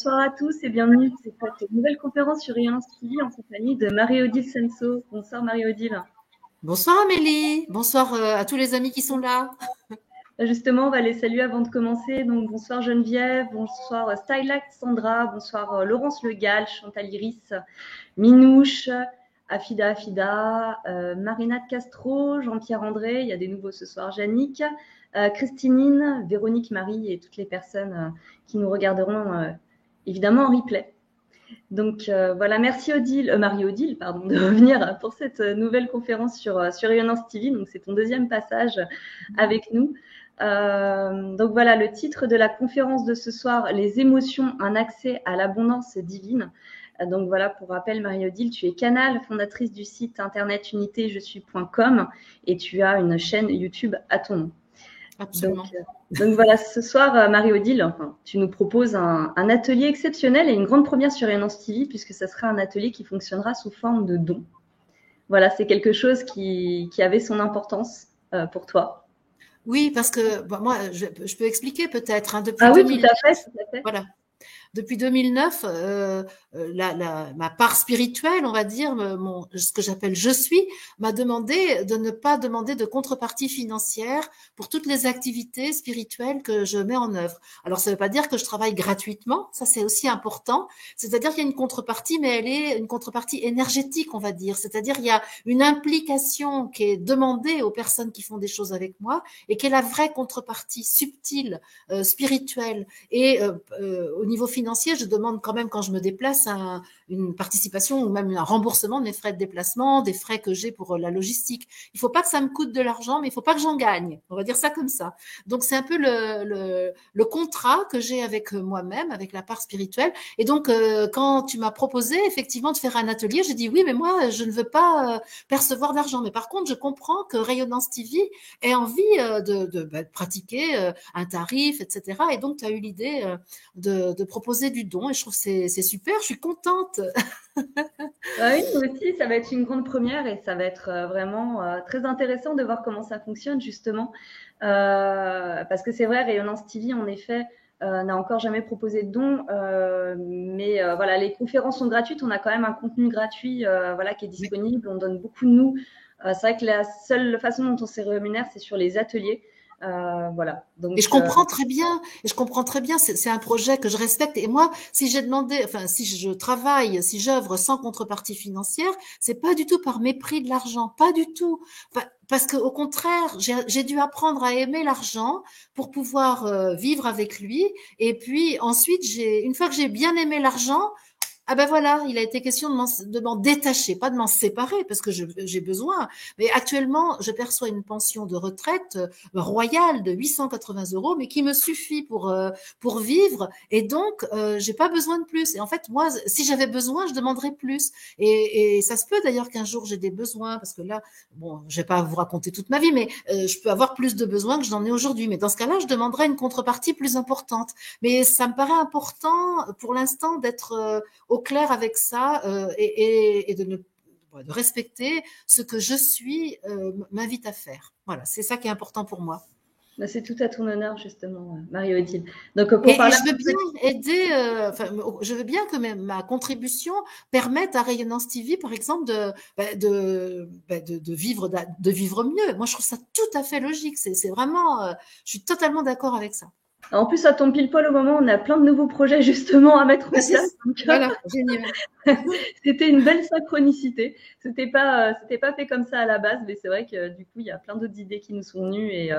bonsoir à tous et bienvenue pour cette nouvelle conférence sur Rayonnance TV en compagnie de Marie-Odile Senso. Bonsoir Marie-Odile. Bonsoir Amélie, bonsoir à tous les amis qui sont là. Justement, on va les saluer avant de commencer. Donc, bonsoir Geneviève, bonsoir Stylac Sandra, bonsoir Laurence Le Gall, Chantal Iris, Minouche, Afida, Marina de Castro, Jean-Pierre André, il y a des nouveaux ce soir, Yannick, Christinine, Véronique Marie et toutes les personnes qui nous regarderont évidemment en replay. Donc voilà, merci Marie-Odile de revenir pour cette nouvelle conférence sur Rayonnance TV. Donc c'est ton deuxième passage avec nous. Donc voilà, le titre de la conférence de ce soir, les émotions, un accès à l'abondance divine. Donc voilà, pour rappel, Marie-Odile, tu es Canal, fondatrice du site internet unitéjessuis.com et tu as une chaîne YouTube à ton nom. Absolument. Donc voilà, ce soir, Marie-Odile, tu nous proposes un atelier exceptionnel et une grande première sur Rayonnance TV puisque ça sera un atelier qui fonctionnera sous forme de don. Voilà, c'est quelque chose qui avait son importance pour toi. Oui, parce que moi, je peux expliquer peut-être. Depuis 2009, tout à fait. Voilà. Depuis 2009, ma part spirituelle, on va dire, ce que j'appelle je suis, m'a demandé de ne pas demander de contrepartie financière pour toutes les activités spirituelles que je mets en œuvre. Alors, ça ne veut pas dire que je travaille gratuitement, ça c'est aussi important. C'est-à-dire qu'il y a une contrepartie, mais elle est une contrepartie énergétique, on va dire. C'est-à-dire il y a une implication qui est demandée aux personnes qui font des choses avec moi et qui est la vraie contrepartie subtile, spirituelle et au niveau financier, je demande quand même quand je me déplace une participation ou même un remboursement de mes frais de déplacement, des frais que j'ai pour la logistique. Il faut pas que ça me coûte de l'argent, mais il faut pas que j'en gagne. On va dire ça comme ça. Donc c'est un peu le contrat que j'ai avec moi-même, avec la part spirituelle. Et donc quand tu m'as proposé effectivement de faire un atelier, j'ai dit oui, mais moi je ne veux pas percevoir d'argent. Mais par contre, je comprends que Rayonnance TV ait envie de pratiquer un tarif, etc. Et donc tu as eu l'idée de proposer du don et je trouve que c'est super, je suis contente. Oui, moi aussi, ça va être une grande première et ça va être vraiment très intéressant de voir comment ça fonctionne justement. Parce que c'est vrai, Rayonnance TV, en effet, n'a encore jamais proposé de don, mais voilà, les conférences sont gratuites, on a quand même un contenu gratuit voilà, qui est disponible, on donne beaucoup de nous. C'est vrai que la seule façon dont on se rémunère, c'est sur les ateliers. Voilà. Donc, et je comprends très bien. Et je comprends très bien. C'est un projet que je respecte. Et moi, si j'ai demandé, enfin, si je travaille, si j'œuvre sans contrepartie financière, c'est pas du tout par mépris de l'argent, pas du tout. Parce que au contraire, j'ai dû apprendre à aimer l'argent pour pouvoir vivre avec lui. Et puis ensuite, une fois que j'ai bien aimé l'argent, ah ben voilà, il a été question de m'en détacher, pas de m'en séparer, parce que j'ai besoin. Mais actuellement, je perçois une pension de retraite royale de 880 €, mais qui me suffit pour vivre. Et donc, j'ai pas besoin de plus. Et en fait, moi, si j'avais besoin, je demanderais plus. Et ça se peut d'ailleurs qu'un jour j'ai des besoins, parce que là, bon, je vais pas vous raconter toute ma vie, mais je peux avoir plus de besoins que je n'en ai aujourd'hui. Mais dans ce cas-là, je demanderais une contrepartie plus importante. Mais ça me paraît important, pour l'instant, d'être au clair avec ça et de respecter ce que je suis m'invite à faire. Voilà, c'est ça qui est important pour moi. C'est tout à ton honneur, justement, Marie-Odile. Donc, pour et parler je veux bien aider, je veux bien que ma contribution permette à Rayonnance TV, par exemple, de vivre mieux. Moi, je trouve ça tout à fait logique. C'est vraiment, je suis totalement d'accord avec ça. En plus, ça tombe pile poil au moment où on a plein de nouveaux projets justement à mettre en place. Donc, voilà, génial. C'était une belle synchronicité. C'était pas fait comme ça à la base, mais c'est vrai que du coup, il y a plein d'autres idées qui nous sont venues et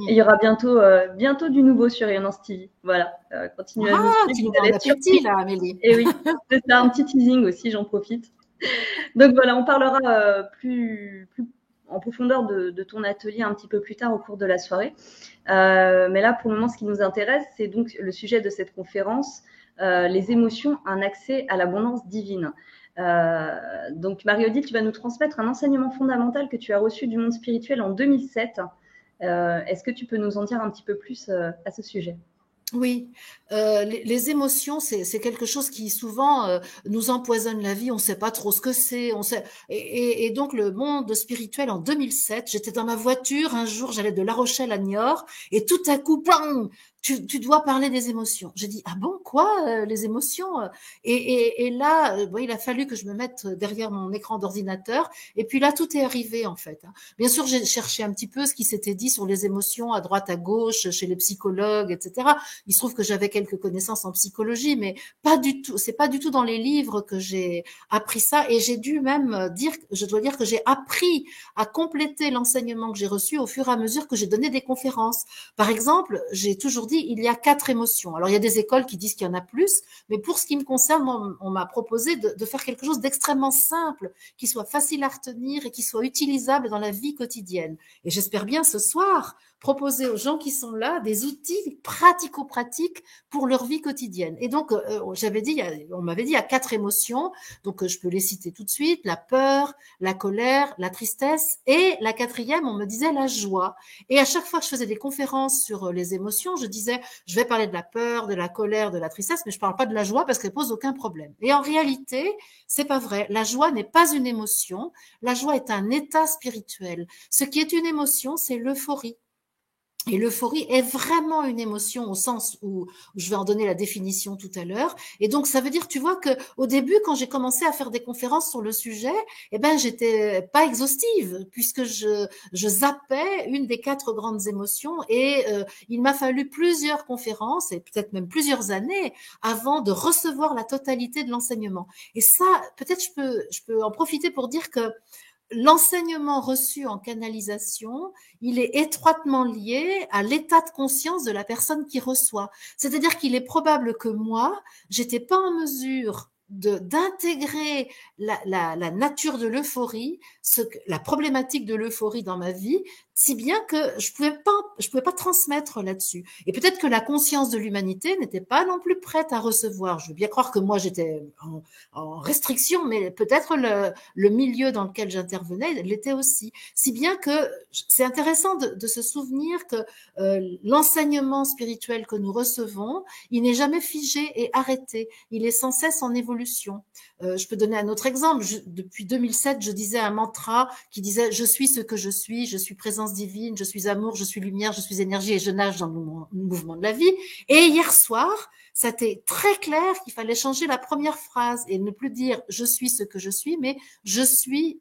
il y aura bientôt du nouveau sur Rayonnance TV. Voilà, continuez à nous suivre. Tu nous mets en appétit là, Amélie. Et oui, c'est ça, un petit teasing aussi, j'en profite. Donc voilà, on parlera plus en profondeur de ton atelier un petit peu plus tard au cours de la soirée. Mais là, pour le moment, ce qui nous intéresse, c'est donc le sujet de cette conférence, les émotions, un accès à l'abondance divine. Donc, Marie-Odile, tu vas nous transmettre un enseignement fondamental que tu as reçu du monde spirituel en 2007. Est-ce que tu peux nous en dire un petit peu plus à ce sujet ? Oui, les émotions, c'est quelque chose qui souvent nous empoisonne la vie. On ne sait pas trop ce que c'est. Et donc le monde spirituel en 2007, j'étais dans ma voiture un jour, j'allais de La Rochelle à Niort, et tout à coup, bang, tu dois parler des émotions. J'ai dit, ah bon, quoi, les émotions? Et là, bon, il a fallu que je me mette derrière mon écran d'ordinateur. Et puis là, tout est arrivé, en fait. Bien sûr, j'ai cherché un petit peu ce qui s'était dit sur les émotions à droite, à gauche, chez les psychologues, etc. Il se trouve que j'avais quelques connaissances en psychologie, mais pas du tout, c'est pas du tout dans les livres que j'ai appris ça. Et j'ai dû même dire, je dois dire que j'ai appris à compléter l'enseignement que j'ai reçu au fur et à mesure que j'ai donné des conférences. Par exemple, j'ai toujours dit, il y a 4 émotions. Alors, il y a des écoles qui disent qu'il y en a plus, mais pour ce qui me concerne, moi, on m'a proposé de faire quelque chose d'extrêmement simple, qui soit facile à retenir et qui soit utilisable dans la vie quotidienne. Et j'espère bien ce soir proposer aux gens qui sont là des outils pratico-pratiques pour leur vie quotidienne. Et donc, j'avais dit, on m'avait dit, il y a 4 émotions, donc je peux les citer tout de suite, la peur, la colère, la tristesse, et la 4e, on me disait la joie. Et à chaque fois que je faisais des conférences sur les émotions, je disais, je vais parler de la peur, de la colère, de la tristesse, mais je parle pas de la joie parce qu'elle pose aucun problème. Et en réalité, c'est pas vrai. La joie n'est pas une émotion. La joie est un état spirituel. Ce qui est une émotion, c'est l'euphorie. Et l'euphorie est vraiment une émotion au sens où je vais en donner la définition tout à l'heure. Et donc, ça veut dire, tu vois, que au début, quand j'ai commencé à faire des conférences sur le sujet, eh ben, j'étais pas exhaustive puisque je zappais une des 4 grandes émotions et il m'a fallu plusieurs conférences et peut-être même plusieurs années avant de recevoir la totalité de l'enseignement. Et ça, peut-être je peux en profiter pour dire que l'enseignement reçu en canalisation, il est étroitement lié à l'état de conscience de la personne qui reçoit. C'est-à-dire qu'il est probable que moi, j'étais pas en mesure d'intégrer la nature de l'euphorie, la problématique de l'euphorie dans ma vie, si bien que je pouvais pas transmettre là-dessus. Et peut-être que la conscience de l'humanité n'était pas non plus prête à recevoir. Je veux bien croire que moi j'étais en restriction, mais peut-être le milieu dans lequel j'intervenais l'était aussi. Si bien que c'est intéressant de se souvenir que l'enseignement spirituel que nous recevons, il n'est jamais figé et arrêté. Il est sans cesse en évolution. Je peux donner un autre exemple. Depuis 2007, je disais un mantra qui disait « Je suis ce que je suis présence divine, je suis amour, je suis lumière, je suis énergie et je nage dans le mouvement de la vie ». Et hier soir, ça était très clair qu'il fallait changer la première phrase et ne plus dire « je suis ce que je suis », mais « je suis ».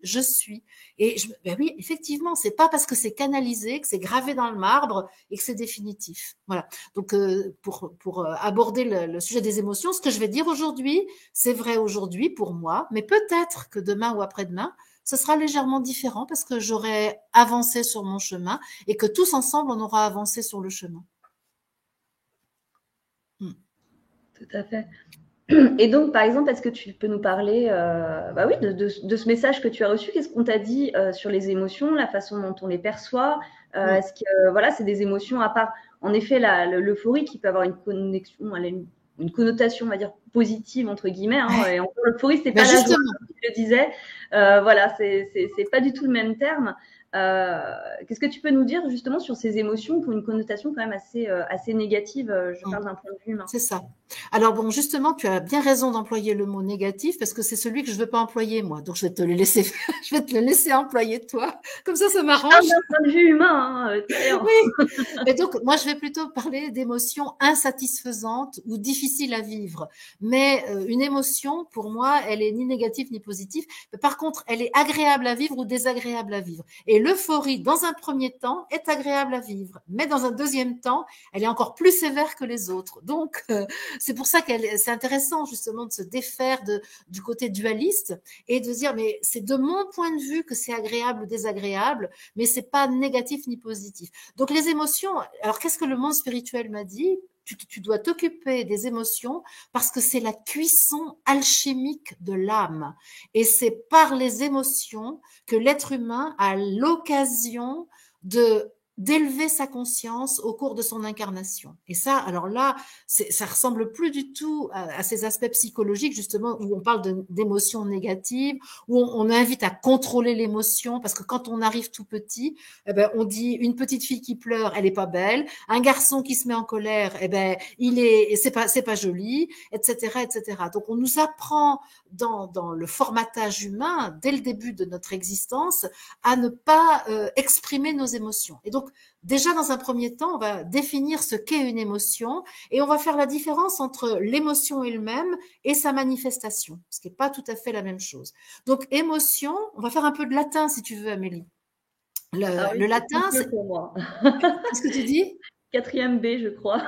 Et ben oui, effectivement, c'est pas parce que c'est canalisé, que c'est gravé dans le marbre et que c'est définitif. Voilà. Donc, pour aborder le sujet des émotions, ce que je vais dire aujourd'hui, c'est vrai aujourd'hui pour moi, mais peut-être que demain ou après-demain, ce sera légèrement différent parce que j'aurai avancé sur mon chemin et que tous ensemble, on aura avancé sur le chemin. Tout à fait. Et donc, par exemple, est-ce que tu peux nous parler bah oui, de ce message que tu as reçu? Qu'est-ce qu'on t'a dit sur les émotions, la façon dont on les perçoit? Est-ce que voilà, c'est des émotions à part, en effet, l'euphorie qui peut avoir une connexion, une connotation, on va dire, positive, entre guillemets. Hein, et encore, l'euphorie, c'est pas la joie, comme tu le disais. Voilà, c'est pas du tout le même terme. Qu'est-ce que tu peux nous dire justement sur ces émotions qui ont une connotation quand même assez négative? Je parle d'un point de vue humain. C'est ça. Alors bon, justement, tu as bien raison d'employer le mot négatif parce que c'est celui que je veux pas employer moi. Donc je vais te le laisser, je vais te le laisser employer toi. Comme ça m'arrange. D'un point de vue humain. Hein, oui. Mais donc moi, je vais plutôt parler d'émotions insatisfaisantes ou difficiles à vivre. Mais une émotion, pour moi, elle est ni négative ni positive. Mais par contre, elle est agréable à vivre ou désagréable à vivre. Et l'euphorie, dans un premier temps, est agréable à vivre. Mais dans un deuxième temps, elle est encore plus sévère que les autres. Donc, c'est pour ça que c'est intéressant justement de se défaire du côté dualiste et de dire mais c'est de mon point de vue que c'est agréable ou désagréable, mais c'est pas négatif ni positif. Donc les émotions, alors qu'est-ce que le monde spirituel m'a dit? Tu dois t'occuper des émotions parce que c'est la cuisson alchimique de l'âme. Et c'est par les émotions que l'être humain a l'occasion d'élever sa conscience au cours de son incarnation. Et ça, alors là, ça ressemble plus du tout à ces aspects psychologiques, justement, où on parle d'émotions négatives, où on invite à contrôler l'émotion, parce que quand on arrive tout petit, eh ben, on dit une petite fille qui pleure, elle est pas belle, un garçon qui se met en colère, eh ben, c'est pas joli, etc., etc. Donc, on nous apprend dans le formatage humain, dès le début de notre existence, à ne pas exprimer nos émotions. Et donc, Donc, déjà, dans un premier temps, on va définir ce qu'est une émotion et on va faire la différence entre l'émotion elle-même et sa manifestation, ce qui n'est pas tout à fait la même chose. Donc, émotion, on va faire un peu de latin si tu veux, Amélie. Ah oui, Le c'est latin, compliqué c'est... pour moi. Qu'est-ce que tu dis? 4e B, je crois.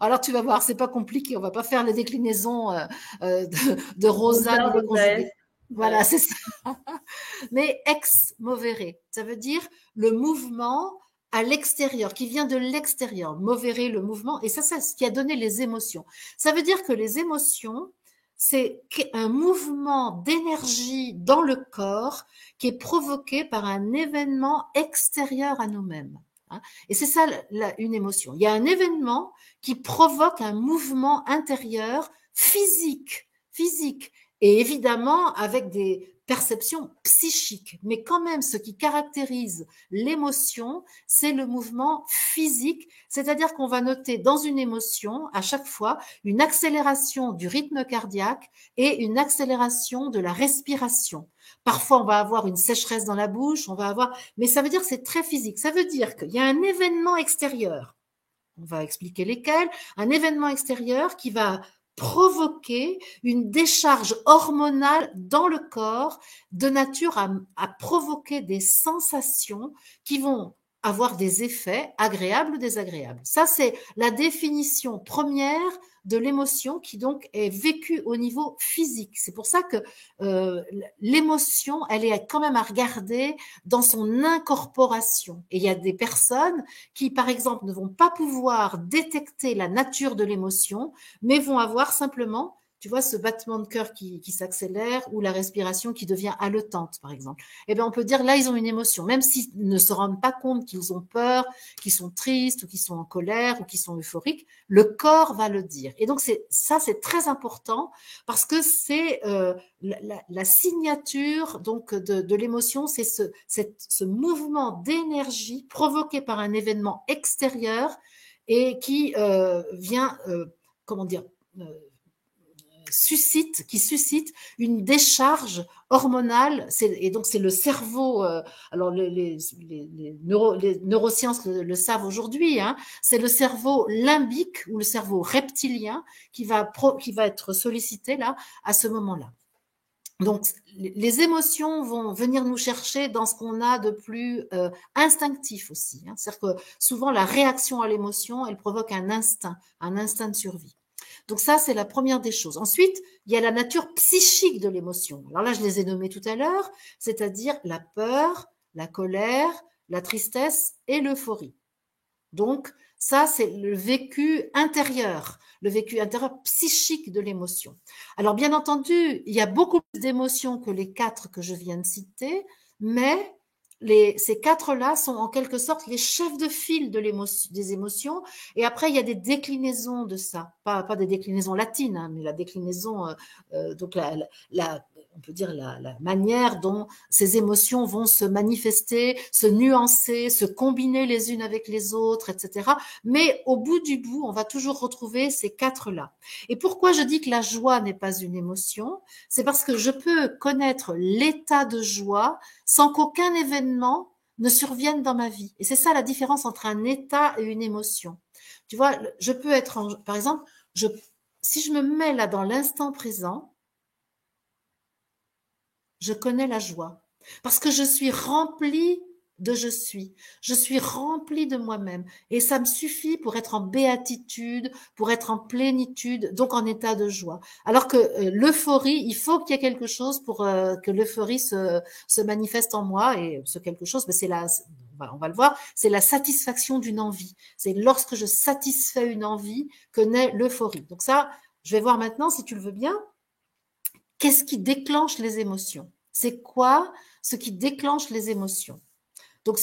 Alors, tu vas voir, c'est pas compliqué. On va pas faire les déclinaisons de Rosa Rosa, ni les Rosaès. conjugués. Voilà, Ouais. c'est ça. Mais ex movere, ça veut dire le mouvement à l'extérieur, qui vient de l'extérieur. Movere, le mouvement, et ça, c'est ce qui a donné les émotions. Ça veut dire que les émotions, c'est un mouvement d'énergie dans le corps qui est provoqué par un événement extérieur à nous-mêmes. Hein. Et c'est ça une émotion. Il y a un événement qui provoque un mouvement intérieur physique, et évidemment avec des perceptions psychiques. Mais quand même, ce qui caractérise l'émotion, c'est le mouvement physique, c'est-à-dire qu'on va noter dans une émotion, à chaque fois, une accélération du rythme cardiaque et une accélération de la respiration. Parfois, on va avoir une sécheresse dans la bouche, mais ça veut dire que c'est très physique. Ça veut dire qu'il y a un événement extérieur. On va expliquer lesquels. Un événement extérieur qui va provoquer une décharge hormonale dans le corps de nature à provoquer des sensations qui vont avoir des effets agréables ou désagréables. Ça, c'est la définition première de l'émotion qui donc est vécue au niveau physique. C'est pour ça que l'émotion, elle est quand même à regarder dans son incorporation. Et il y a des personnes qui, par exemple, ne vont pas pouvoir détecter la nature de l'émotion, mais vont avoir simplement, tu vois, ce battement de cœur qui s'accélère ou la respiration qui devient haletante, par exemple. Eh bien, on peut dire là, ils ont une émotion, même s'ils ne se rendent pas compte qu'ils ont peur, qu'ils sont tristes ou qu'ils sont en colère ou qu'ils sont euphoriques, le corps va le dire. Et donc, c'est très important parce que c'est la signature donc de l'émotion, c'est ce mouvement d'énergie provoqué par un événement extérieur et qui vient, comment dire, qui suscite une décharge hormonale, et donc c'est le cerveau, alors les neurosciences le savent aujourd'hui, hein, c'est le cerveau limbique ou le cerveau reptilien qui va être sollicité là à ce moment-là. Donc, les émotions vont venir nous chercher dans ce qu'on a de plus instinctif aussi. Hein. C'est-à-dire que souvent, la réaction à l'émotion, elle provoque un instinct de survie. Donc ça, c'est la première des choses. Ensuite, il y a la nature psychique de l'émotion. Alors là, je les ai nommées tout à l'heure, c'est-à-dire la peur, la colère, la tristesse et l'euphorie. Donc, ça, c'est le vécu intérieur psychique de l'émotion. Alors, bien entendu, il y a beaucoup plus d'émotions que les 4 que je viens de citer, mais ces 4-là sont en quelque sorte les chefs de file des émotions. Et après, il y a des déclinaisons de ça. Pas des déclinaisons latines, hein, mais la déclinaison, donc on peut dire la manière dont ces émotions vont se manifester, se nuancer, se combiner les unes avec les autres, etc. Mais au bout du bout, on va toujours retrouver ces 4-là. Et pourquoi je dis que la joie n'est pas une émotion? C'est parce que je peux connaître l'état de joie sans qu'aucun événement ne survienne dans ma vie. Et c'est ça la différence entre un état et une émotion. Tu vois, je peux être, par exemple, si je me mets là dans l'instant présent, je connais la joie. Parce que je suis remplie de je suis. Je suis remplie de moi-même. Et ça me suffit pour être en béatitude, pour être en plénitude, donc en état de joie. Alors que l'euphorie, il faut qu'il y ait quelque chose pour que l'euphorie se manifeste en moi. Et ce quelque chose, ben on va le voir, c'est la satisfaction d'une envie. C'est lorsque je satisfais une envie que naît l'euphorie. Donc ça, je vais voir maintenant, si tu le veux bien, qu'est-ce qui déclenche les émotions? C'est quoi ce qui déclenche les émotions? Donc,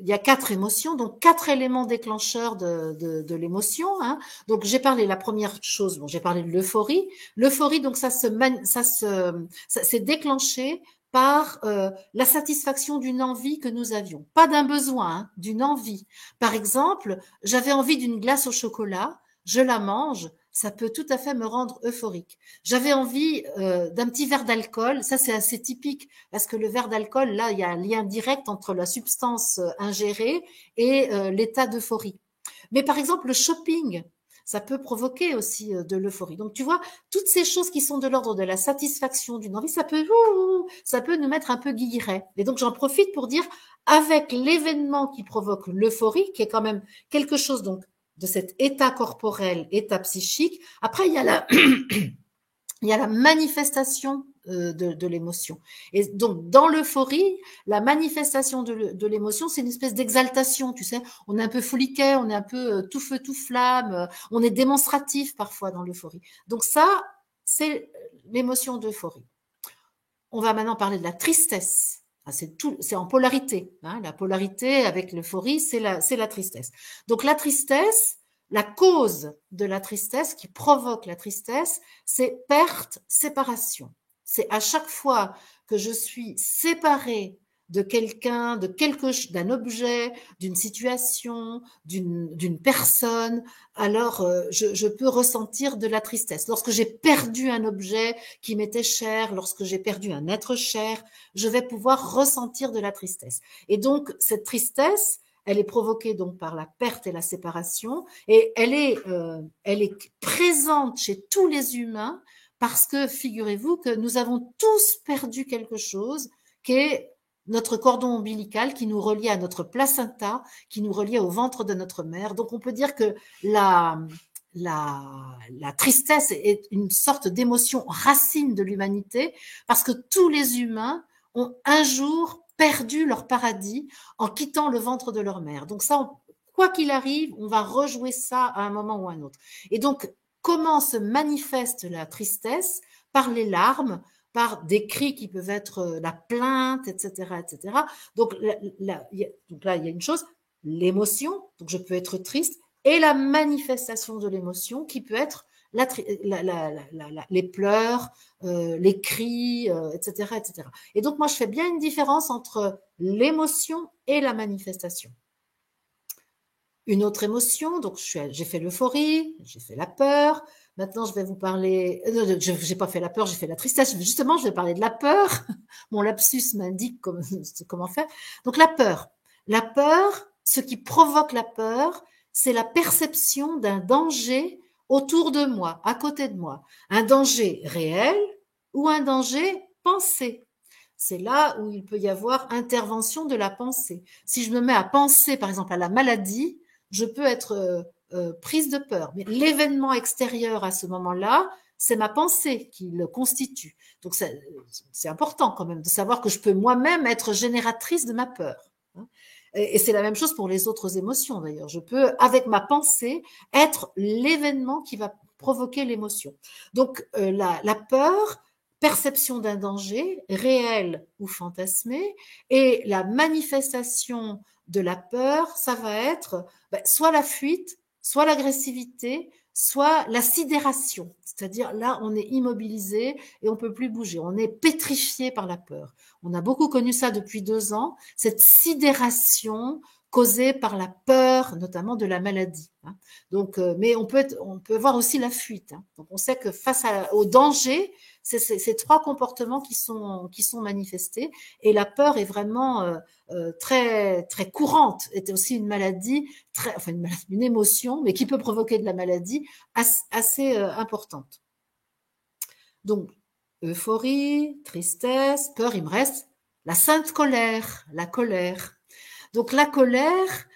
il y a 4 émotions, donc 4 éléments déclencheurs de l'émotion. Hein. Donc, j'ai parlé la première chose, j'ai parlé de l'euphorie. L'euphorie, donc ça s'est déclenché par la satisfaction d'une envie que nous avions, pas d'un besoin, hein, d'une envie. Par exemple, j'avais envie d'une glace au chocolat, je la mange, ça peut tout à fait me rendre euphorique. J'avais envie d'un petit verre d'alcool, ça c'est assez typique, parce que le verre d'alcool, là, il y a un lien direct entre la substance ingérée et l'état d'euphorie. Mais par exemple, le shopping, ça peut provoquer aussi de l'euphorie. Donc tu vois, toutes ces choses qui sont de l'ordre de la satisfaction d'une envie, ça peut nous mettre un peu guilleret. Et donc j'en profite pour dire, avec l'événement qui provoque l'euphorie, qui est quand même quelque chose donc de cet état corporel, état psychique. Après, il y a la manifestation de l'émotion. Et donc, dans l'euphorie, la manifestation de l'émotion, c'est une espèce d'exaltation, tu sais. On est un peu foliquet, on est un peu tout feu, tout flamme, on est démonstratif parfois dans l'euphorie. Donc ça, c'est l'émotion d'euphorie. On va maintenant parler de la tristesse. C'est en polarité. Hein. La polarité avec l'euphorie, c'est la tristesse. Donc la tristesse, la cause de la tristesse qui provoque la tristesse, c'est perte, séparation. C'est à chaque fois que je suis séparée de quelqu'un, d'un objet, d'une situation, d'une personne, alors je peux ressentir de la tristesse. Lorsque j'ai perdu un objet qui m'était cher, lorsque j'ai perdu un être cher, je vais pouvoir ressentir de la tristesse. Et donc cette tristesse, elle est provoquée donc par la perte et la séparation, et elle est présente chez tous les humains parce que figurez-vous que nous avons tous perdu quelque chose qui est notre cordon ombilical qui nous relie à notre placenta, qui nous relie au ventre de notre mère. Donc on peut dire que la tristesse est une sorte d'émotion racine de l'humanité parce que tous les humains ont un jour perdu leur paradis en quittant le ventre de leur mère. Donc ça, quoi qu'il arrive, on va rejouer ça à un moment ou à un autre. Et donc, comment se manifeste la tristesse? Par les larmes, par des cris qui peuvent être la plainte, etc., etc. Donc là, il y a une chose, l'émotion, donc je peux être triste, et la manifestation de l'émotion qui peut être les pleurs, les cris, etc., etc. Et donc moi, je fais bien une différence entre l'émotion et la manifestation. Une autre émotion, donc j'ai fait l'euphorie, j'ai fait la peur. Maintenant, je vais vous parler. Je n'ai pas fait la peur, j'ai fait la tristesse. Justement, je vais parler de la peur. Mon lapsus m'indique comment faire. Donc la peur. La peur, ce qui provoque la peur, c'est la perception d'un danger autour de moi, à côté de moi. Un danger réel ou un danger pensé. C'est là où il peut y avoir intervention de la pensée. Si je me mets à penser, par exemple, à la maladie, je peux être prise de peur. Mais l'événement extérieur à ce moment-là, c'est ma pensée qui le constitue. Donc c'est important quand même de savoir que je peux moi-même être génératrice de ma peur. Et c'est la même chose pour les autres émotions d'ailleurs. Je peux, avec ma pensée, être l'événement qui va provoquer l'émotion. Donc la peur, perception d'un danger réel ou fantasmé, et la manifestation de la peur, ça va être soit la fuite, soit l'agressivité, soit la sidération. C'est-à-dire là, on est immobilisé et on peut plus bouger. On est pétrifié par la peur. On a beaucoup connu ça depuis 2 ans, cette sidération causée par la peur, notamment de la maladie. Donc, mais on peut voir aussi la fuite. Donc, on sait que face au danger, c'est ces 3 comportements qui sont manifestés. Et la peur est vraiment très très courante. C'est aussi une maladie, une émotion, mais qui peut provoquer de la maladie assez importante. Donc, euphorie, tristesse, peur, il me reste la sainte colère, la colère. Donc la colère,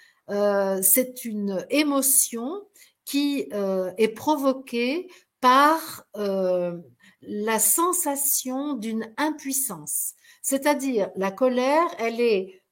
c'est une émotion qui est provoquée par la sensation d'une impuissance. C'est-à-dire, la colère, elle est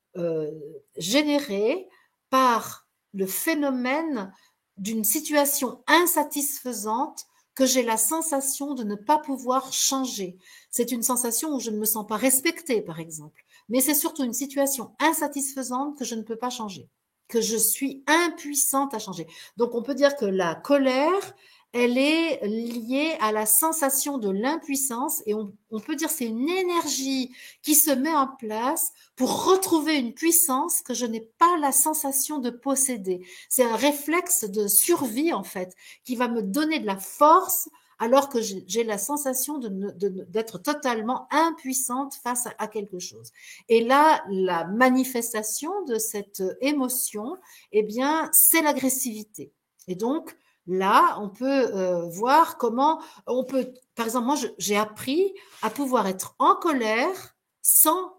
générée par le phénomène d'une situation insatisfaisante que j'ai la sensation de ne pas pouvoir changer. C'est une sensation où je ne me sens pas respectée, par exemple. Mais c'est surtout une situation insatisfaisante que je ne peux pas changer, que je suis impuissante à changer. Donc on peut dire que la colère, elle est liée à la sensation de l'impuissance et on peut dire c'est une énergie qui se met en place pour retrouver une puissance que je n'ai pas la sensation de posséder. C'est un réflexe de survie en fait qui va me donner de la force alors que j'ai la sensation d'être totalement impuissante face à quelque chose. Et là, la manifestation de cette émotion, eh bien, c'est l'agressivité. Et donc, là, on peut voir comment on peut, par exemple, moi, j'ai appris à pouvoir être en colère sans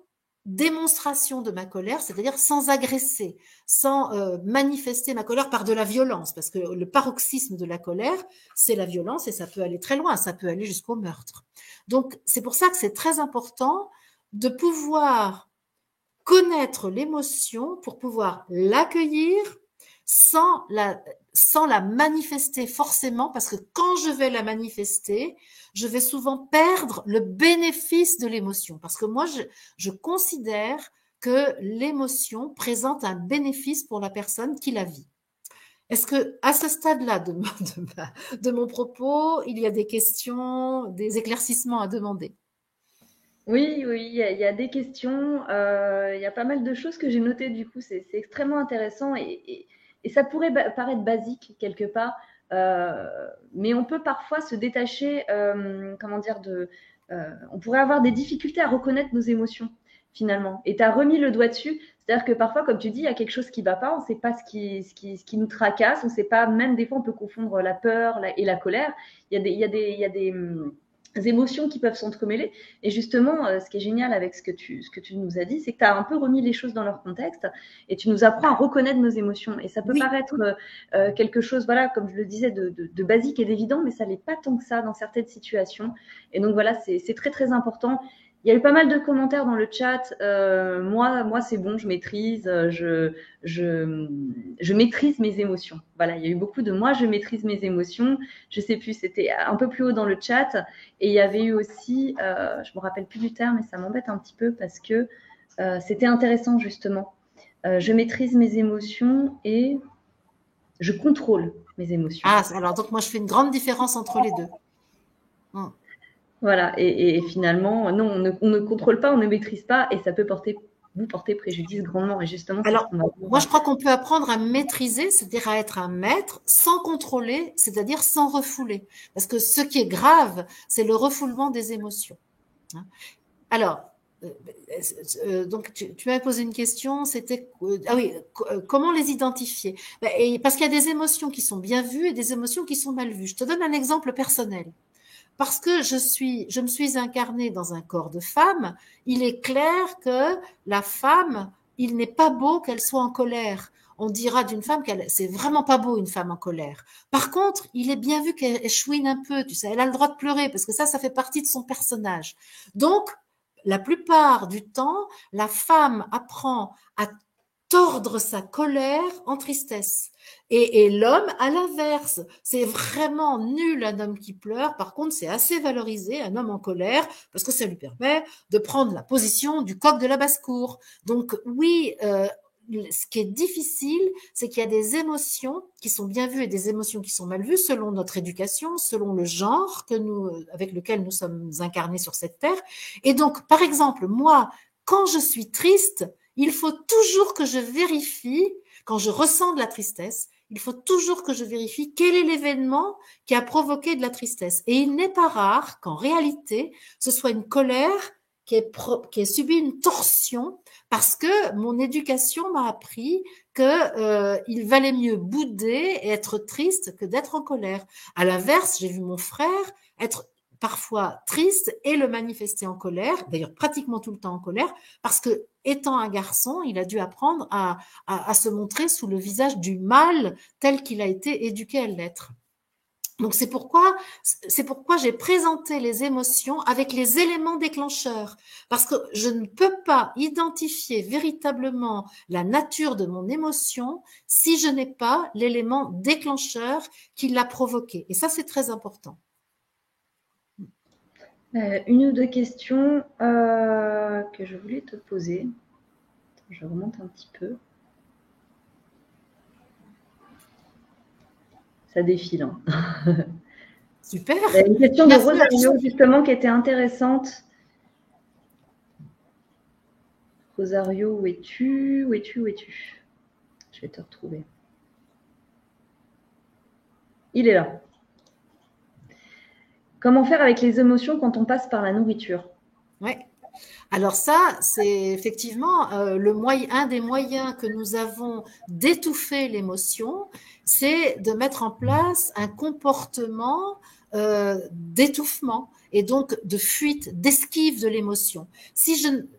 démonstration de ma colère, c'est-à-dire sans agresser, sans manifester ma colère par de la violence, parce que le paroxysme de la colère, c'est la violence et ça peut aller très loin, ça peut aller jusqu'au meurtre. Donc, c'est pour ça que c'est très important de pouvoir connaître l'émotion pour pouvoir l'accueillir sans la, sans la manifester forcément, parce que quand je vais la manifester, je vais souvent perdre le bénéfice de l'émotion. Parce que moi, je considère que l'émotion présente un bénéfice pour la personne qui la vit. Est-ce que, à ce stade-là de mon propos, il y a des questions, des éclaircissements à demander? Oui, oui, il y a des questions, il y a pas mal de choses que j'ai notées du coup, c'est extrêmement intéressant et ça pourrait paraître basique quelque part, mais on peut parfois se détacher, comment dire, on pourrait avoir des difficultés à reconnaître nos émotions finalement. Et tu as remis le doigt dessus, c'est-à-dire que parfois, comme tu dis, il y a quelque chose qui ne va pas, on ne sait pas ce qui nous tracasse, on ne sait pas, même des fois, on peut confondre la peur et la colère. Il y a des émotions qui peuvent s'entremêler. Et justement, ce qui est génial avec ce que tu nous as dit, c'est que tu as un peu remis les choses dans leur contexte et tu nous apprends à reconnaître nos émotions. Et ça peut Oui. paraître quelque chose, voilà, comme je le disais, de basique et d'évident, mais ça l'est pas tant que ça dans certaines situations. Et donc voilà, c'est très très important. Il y a eu pas mal de commentaires dans le chat. Moi, c'est bon, je maîtrise, je maîtrise mes émotions. Voilà, il y a eu beaucoup de moi, je maîtrise mes émotions. Je sais plus, c'était un peu plus haut dans le chat. Et il y avait eu aussi, je me rappelle plus du terme, mais ça m'embête un petit peu parce que c'était intéressant justement. Je maîtrise mes émotions et je contrôle mes émotions. Ah, alors donc moi je fais une grande différence entre les deux. Voilà, et finalement, non, on ne contrôle pas, on ne maîtrise pas, et ça peut vous porter préjudice grandement. Et justement, c'est ce Alors, qu'on va moi voir. je crois qu'on peut apprendre à maîtriser, c'est-à-dire à être un maître, sans contrôler, c'est-à-dire sans refouler. Parce que ce qui est grave, c'est le refoulement des émotions. Alors, donc tu m'avais posé une question, c'était ah oui, comment les identifier? Parce qu'il y a des émotions qui sont bien vues et des émotions qui sont mal vues. Je te donne un exemple personnel. Parce que je me suis incarnée dans un corps de femme, il est clair que la femme, il n'est pas beau qu'elle soit en colère. On dira d'une femme qu'elle, c'est vraiment pas beau une femme en colère. Par contre, il est bien vu qu'elle chouine un peu, tu sais, elle a le droit de pleurer parce que ça fait partie de son personnage. Donc, la plupart du temps, la femme apprend à tordre sa colère en tristesse. Et l'homme, à l'inverse, c'est vraiment nul un homme qui pleure. Par contre, c'est assez valorisé un homme en colère parce que ça lui permet de prendre la position du coq de la basse-cour. Donc oui, ce qui est difficile, c'est qu'il y a des émotions qui sont bien vues et des émotions qui sont mal vues selon notre éducation, selon le genre avec lequel nous sommes incarnés sur cette terre. Et donc, par exemple, moi, quand je suis triste, il faut toujours que je vérifie, quand je ressens de la tristesse, il faut toujours que je vérifie quel est l'événement qui a provoqué de la tristesse. Et il n'est pas rare qu'en réalité, ce soit une colère qui ait subi une torsion parce que mon éducation m'a appris que il valait mieux bouder et être triste que d'être en colère. À l'inverse, j'ai vu mon frère être parfois triste et le manifester en colère, d'ailleurs pratiquement tout le temps en colère, parce que étant un garçon, il a dû apprendre à se montrer sous le visage du mal tel qu'il a été éduqué à l'être. Donc c'est pourquoi j'ai présenté les émotions avec les éléments déclencheurs, parce que je ne peux pas identifier véritablement la nature de mon émotion si je n'ai pas l'élément déclencheur qui l'a provoqué. Et ça, c'est très important. Une ou deux questions que je voulais te poser. Je remonte un petit peu. Ça défile. Hein. Super. Il y a une question de Merci. Rosario, justement, qui était intéressante. Rosario, où es-tu? Où es-tu? Où es-tu? Je vais te retrouver. Il est là. Comment faire avec les émotions quand on passe par la nourriture? Ouais. Alors ça, c'est effectivement un des moyens que nous avons d'étouffer l'émotion, c'est de mettre en place un comportement d'étouffement et donc de fuite, d'esquive de l'émotion.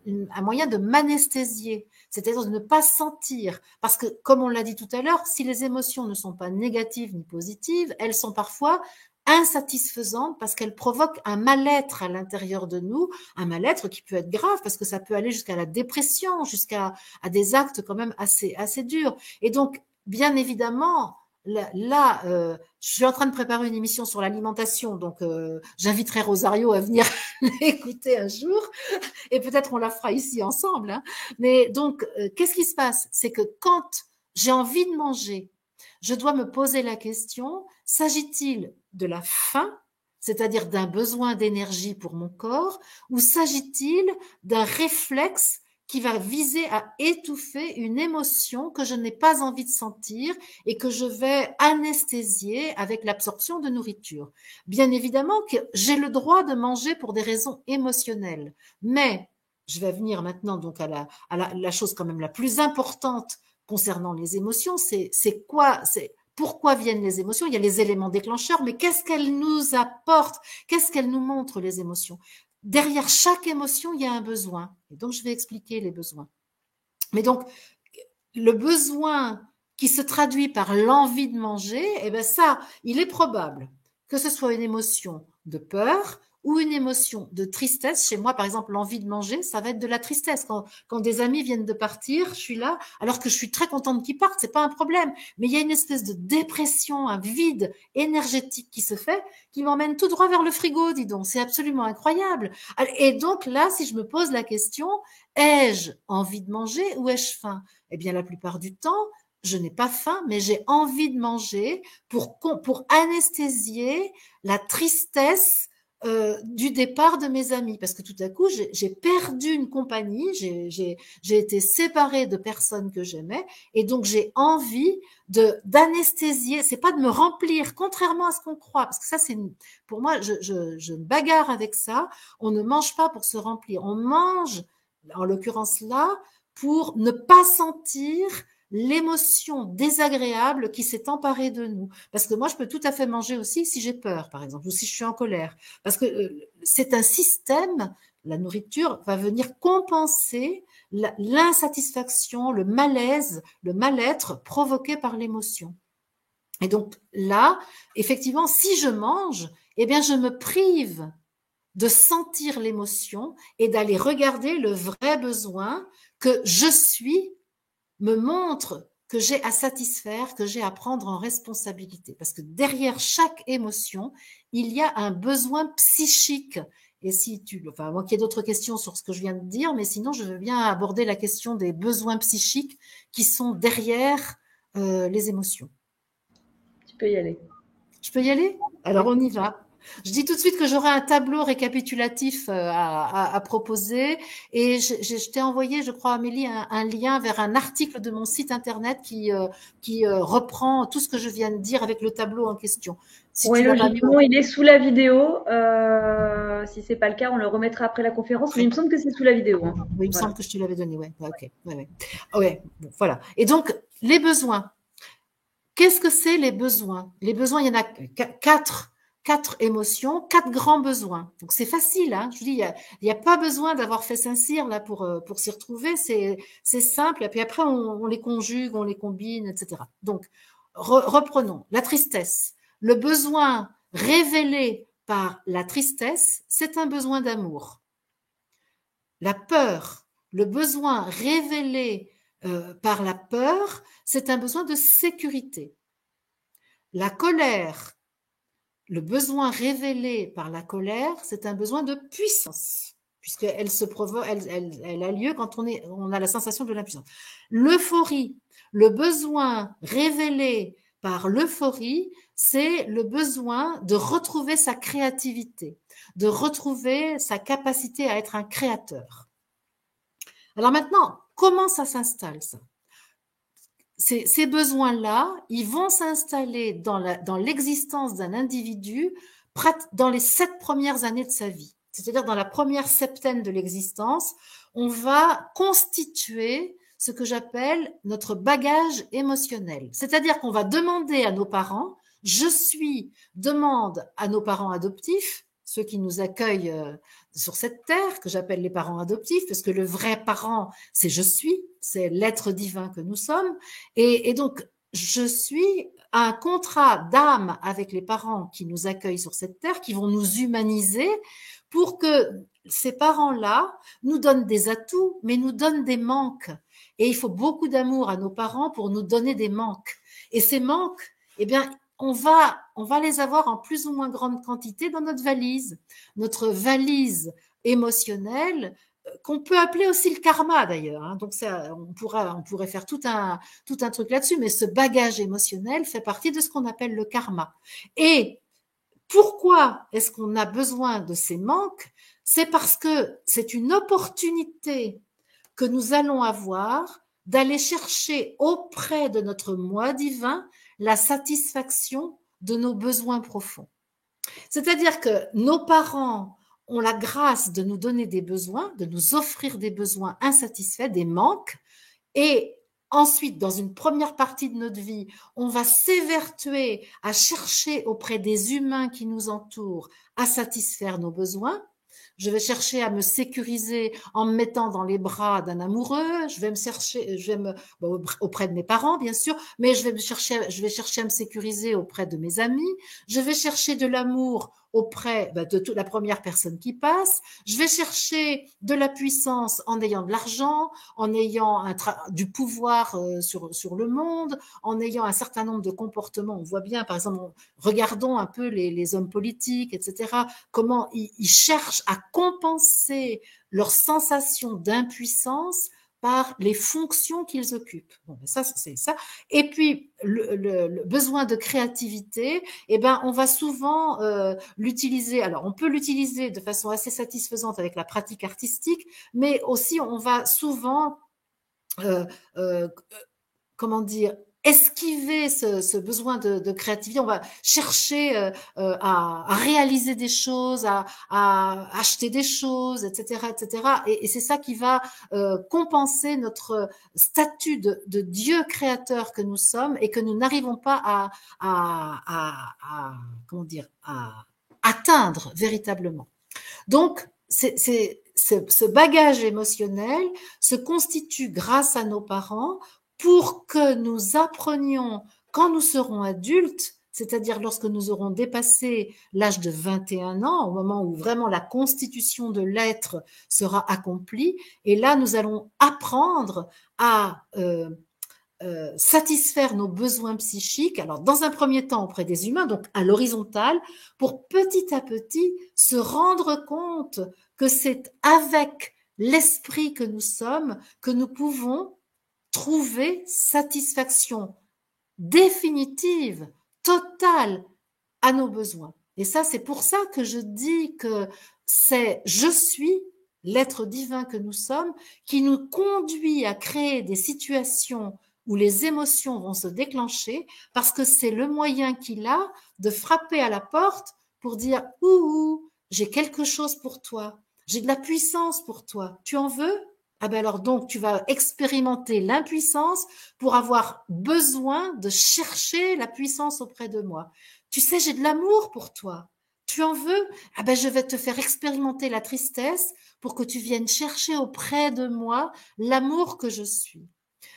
Un moyen de m'anesthésier, c'est-à-dire de ne pas sentir, parce que comme on l'a dit tout à l'heure, si les émotions ne sont pas négatives ni positives, elles sont parfois insatisfaisantes parce qu'elles provoquent un mal-être à l'intérieur de nous, un mal-être qui peut être grave parce que ça peut aller jusqu'à la dépression, jusqu'à des actes quand même assez durs. Et donc, bien évidemment, là, je suis en train de préparer une émission sur l'alimentation, donc j'inviterai Rosario à venir l'écouter un jour, et peut-être on la fera ici ensemble. Hein. Mais donc, qu'est-ce qui se passe? C'est que quand j'ai envie de manger, je dois me poser la question, s'agit-il de la faim, c'est-à-dire d'un besoin d'énergie pour mon corps, ou s'agit-il d'un réflexe qui va viser à étouffer une émotion que je n'ai pas envie de sentir et que je vais anesthésier avec l'absorption de nourriture. Bien évidemment que j'ai le droit de manger pour des raisons émotionnelles, mais je vais venir maintenant donc à la chose quand même la plus importante concernant les émotions, c'est quoi, c'est pourquoi viennent les émotions? Il y a les éléments déclencheurs, mais qu'est-ce qu'elles nous apportent? Qu'est-ce qu'elles nous montrent, les émotions? Derrière chaque émotion, il y a un besoin. Et donc, je vais expliquer les besoins. Mais donc, le besoin qui se traduit par l'envie de manger, eh ben ça, il est probable que ce soit une émotion de peur ou une émotion de tristesse. Chez moi, par exemple, l'envie de manger, ça va être de la tristesse. Quand des amis viennent de partir, je suis là, alors que je suis très contente qu'ils partent, c'est pas un problème. Mais il y a une espèce de dépression, un vide énergétique qui se fait, qui m'emmène tout droit vers le frigo, dis donc. C'est absolument incroyable. Et donc là, si je me pose la question, ai-je envie de manger ou ai-je faim? Eh bien, la plupart du temps, je n'ai pas faim, mais j'ai envie de manger pour anesthésier la tristesse du départ de mes amis. Parce que tout à coup, j'ai perdu une compagnie, j'ai été séparée de personnes que j'aimais, et donc j'ai envie d'anesthésier. C'est pas de me remplir, contrairement à ce qu'on croit. Parce que ça, pour moi, je me bagarre avec ça. On ne mange pas pour se remplir. On mange, en l'occurrence là, pour ne pas sentir l'émotion désagréable qui s'est emparée de nous. Parce que moi, je peux tout à fait manger aussi si j'ai peur, par exemple, ou si je suis en colère. Parce que c'est un système, la nourriture va venir compenser l'insatisfaction, le malaise, le mal-être provoqué par l'émotion. Et donc là, effectivement, si je mange, eh bien, je me prive de sentir l'émotion et d'aller regarder le vrai besoin que je suis me montre que j'ai à satisfaire, que j'ai à prendre en responsabilité. Parce que derrière chaque émotion, il y a un besoin psychique. Et enfin, moi qu'il y ait d'autres questions sur ce que je viens de dire, mais sinon, je veux bien aborder la question des besoins psychiques qui sont derrière les émotions. Tu peux y aller. Je peux y aller? Alors, on y va. Je dis tout de suite que j'aurai un tableau récapitulatif à proposer et je t'ai envoyé, je crois, Amélie, un lien vers un article de mon site internet qui reprend tout ce que je viens de dire avec le tableau en question. Si oui, logiquement, il est sous la vidéo. Si c'est pas le cas, on le remettra après la conférence. Mais il me semble que c'est sous la vidéo. Hein. Oui, il me semble que je te l'avais donné. Ouais, ok. Ouais. Bon, voilà. Et donc, les besoins. Qu'est-ce que c'est les besoins? Les besoins, il y en a quatre émotions, 4 grands besoins. Donc c'est facile, hein. Je vous dis, il y a pas besoin d'avoir fait Saint-Cyr là pour s'y retrouver. C'est simple. Et puis après, on les conjugue, on les combine, etc. Donc reprenons la tristesse. Le besoin révélé par la tristesse, c'est un besoin d'amour. La peur, le besoin révélé par la peur, c'est un besoin de sécurité. La colère, le besoin révélé par la colère, c'est un besoin de puissance, puisqu'elle se provoque, elle a lieu quand on a la sensation de l'impuissance. L'euphorie, le besoin révélé par l'euphorie, c'est le besoin de retrouver sa créativité, de retrouver sa capacité à être un créateur. Alors maintenant, comment ça s'installe ça? Ces besoins-là, ils vont s'installer dans l'existence d'un individu dans les 7 premières années de sa vie. C'est-à-dire dans la première septaine de l'existence, on va constituer ce que j'appelle notre bagage émotionnel. C'est-à-dire qu'on va demander à nos parents, demande à nos parents adoptifs, ceux qui nous accueillent sur cette terre, que j'appelle les parents adoptifs, parce que le vrai parent, c'est je suis, c'est l'être divin que nous sommes. Et donc, je suis un contrat d'âme avec les parents qui nous accueillent sur cette terre, qui vont nous humaniser pour que ces parents-là nous donnent des atouts, mais nous donnent des manques. Et il faut beaucoup d'amour à nos parents pour nous donner des manques. Et ces manques, eh bien, on va les avoir en plus ou moins grande quantité dans notre valise émotionnelle, qu'on peut appeler aussi le karma d'ailleurs. Hein. Donc ça, on pourrait faire tout un truc là-dessus, mais ce bagage émotionnel fait partie de ce qu'on appelle le karma. Et pourquoi est-ce qu'on a besoin de ces manques? C'est parce que c'est une opportunité que nous allons avoir d'aller chercher auprès de notre moi divin la satisfaction de nos besoins profonds. C'est-à-dire que nos parents ont la grâce de nous donner des besoins, de nous offrir des besoins insatisfaits, des manques, et ensuite, dans une première partie de notre vie, on va s'évertuer à chercher auprès des humains qui nous entourent à satisfaire nos besoins. Je vais chercher à me sécuriser en me mettant dans les bras d'un amoureux. Auprès de mes parents, bien sûr, mais je vais chercher à me sécuriser auprès de mes amis. Je vais chercher de l'amour auprès de toute la première personne qui passe. Je vais chercher de la puissance en ayant de l'argent, en ayant du pouvoir sur le monde, en ayant un certain nombre de comportements. On voit bien, par exemple, regardons un peu les hommes politiques, etc., comment ils cherchent à compenser leur sensation d'impuissance par les fonctions qu'ils occupent. Bon, ça, c'est ça. Et puis, le besoin de créativité, eh ben, on va souvent l'utiliser. Alors, on peut l'utiliser de façon assez satisfaisante avec la pratique artistique, mais aussi, on va souvent, comment dire, esquiver ce besoin de créativité. On va chercher à réaliser des choses, à acheter des choses, etc., etc. Et c'est ça qui va compenser notre statut de Dieu créateur que nous sommes et que nous n'arrivons pas comment dire, à atteindre véritablement. Donc, ce bagage émotionnel se constitue grâce à nos parents pour que nous apprenions, quand nous serons adultes, c'est-à-dire lorsque nous aurons dépassé l'âge de 21 ans, au moment où vraiment la constitution de l'être sera accomplie, et là nous allons apprendre à satisfaire nos besoins psychiques, alors dans un premier temps auprès des humains, donc à l'horizontale, pour petit à petit se rendre compte que c'est avec l'esprit que nous sommes que nous pouvons trouver satisfaction définitive, totale à nos besoins. Et ça, c'est pour ça que je dis que c'est je suis, l'être divin que nous sommes, qui nous conduit à créer des situations où les émotions vont se déclencher, parce que c'est le moyen qu'il a de frapper à la porte pour dire « Ouh, j'ai quelque chose pour toi, j'ai de la puissance pour toi, tu en veux ?» Ah ben alors donc tu vas expérimenter l'impuissance pour avoir besoin de chercher la puissance auprès de moi. Tu sais, j'ai de l'amour pour toi. Tu en veux? Ah ben je vais te faire expérimenter la tristesse pour que tu viennes chercher auprès de moi l'amour que je suis.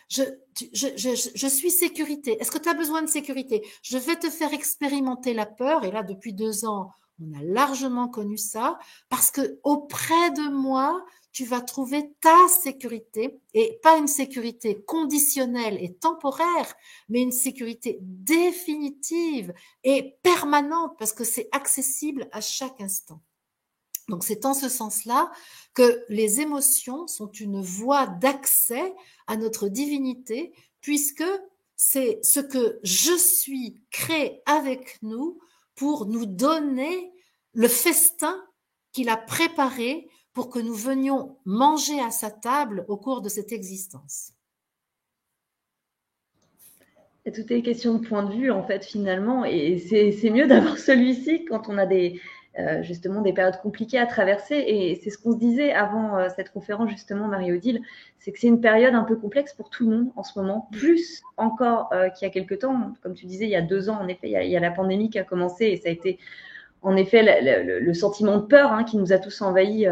Je suis sécurité. Est-ce que tu as besoin de sécurité? Je vais te faire expérimenter la peur. Et là, depuis 2 ans, on a largement connu ça parce que auprès de moi, tu vas trouver ta sécurité et pas une sécurité conditionnelle et temporaire, mais une sécurité définitive et permanente parce que c'est accessible à chaque instant. Donc c'est en ce sens-là que les émotions sont une voie d'accès à notre divinité puisque c'est ce que je suis crée avec nous pour nous donner le festin qu'il a préparé pour que nous venions manger à sa table au cours de cette existence. Et tout est question de point de vue, en fait, finalement. Et c'est mieux d'avoir celui-ci quand on a justement des périodes compliquées à traverser. Et c'est ce qu'on se disait avant cette conférence, justement, Marie-Odile, c'est que c'est une période un peu complexe pour tout le monde en ce moment, plus encore qu'il y a quelques temps. Comme tu disais, il y a 2 ans, en effet, il y a la pandémie qui a commencé et ça a été, en effet, le sentiment de peur qui nous a tous envahis,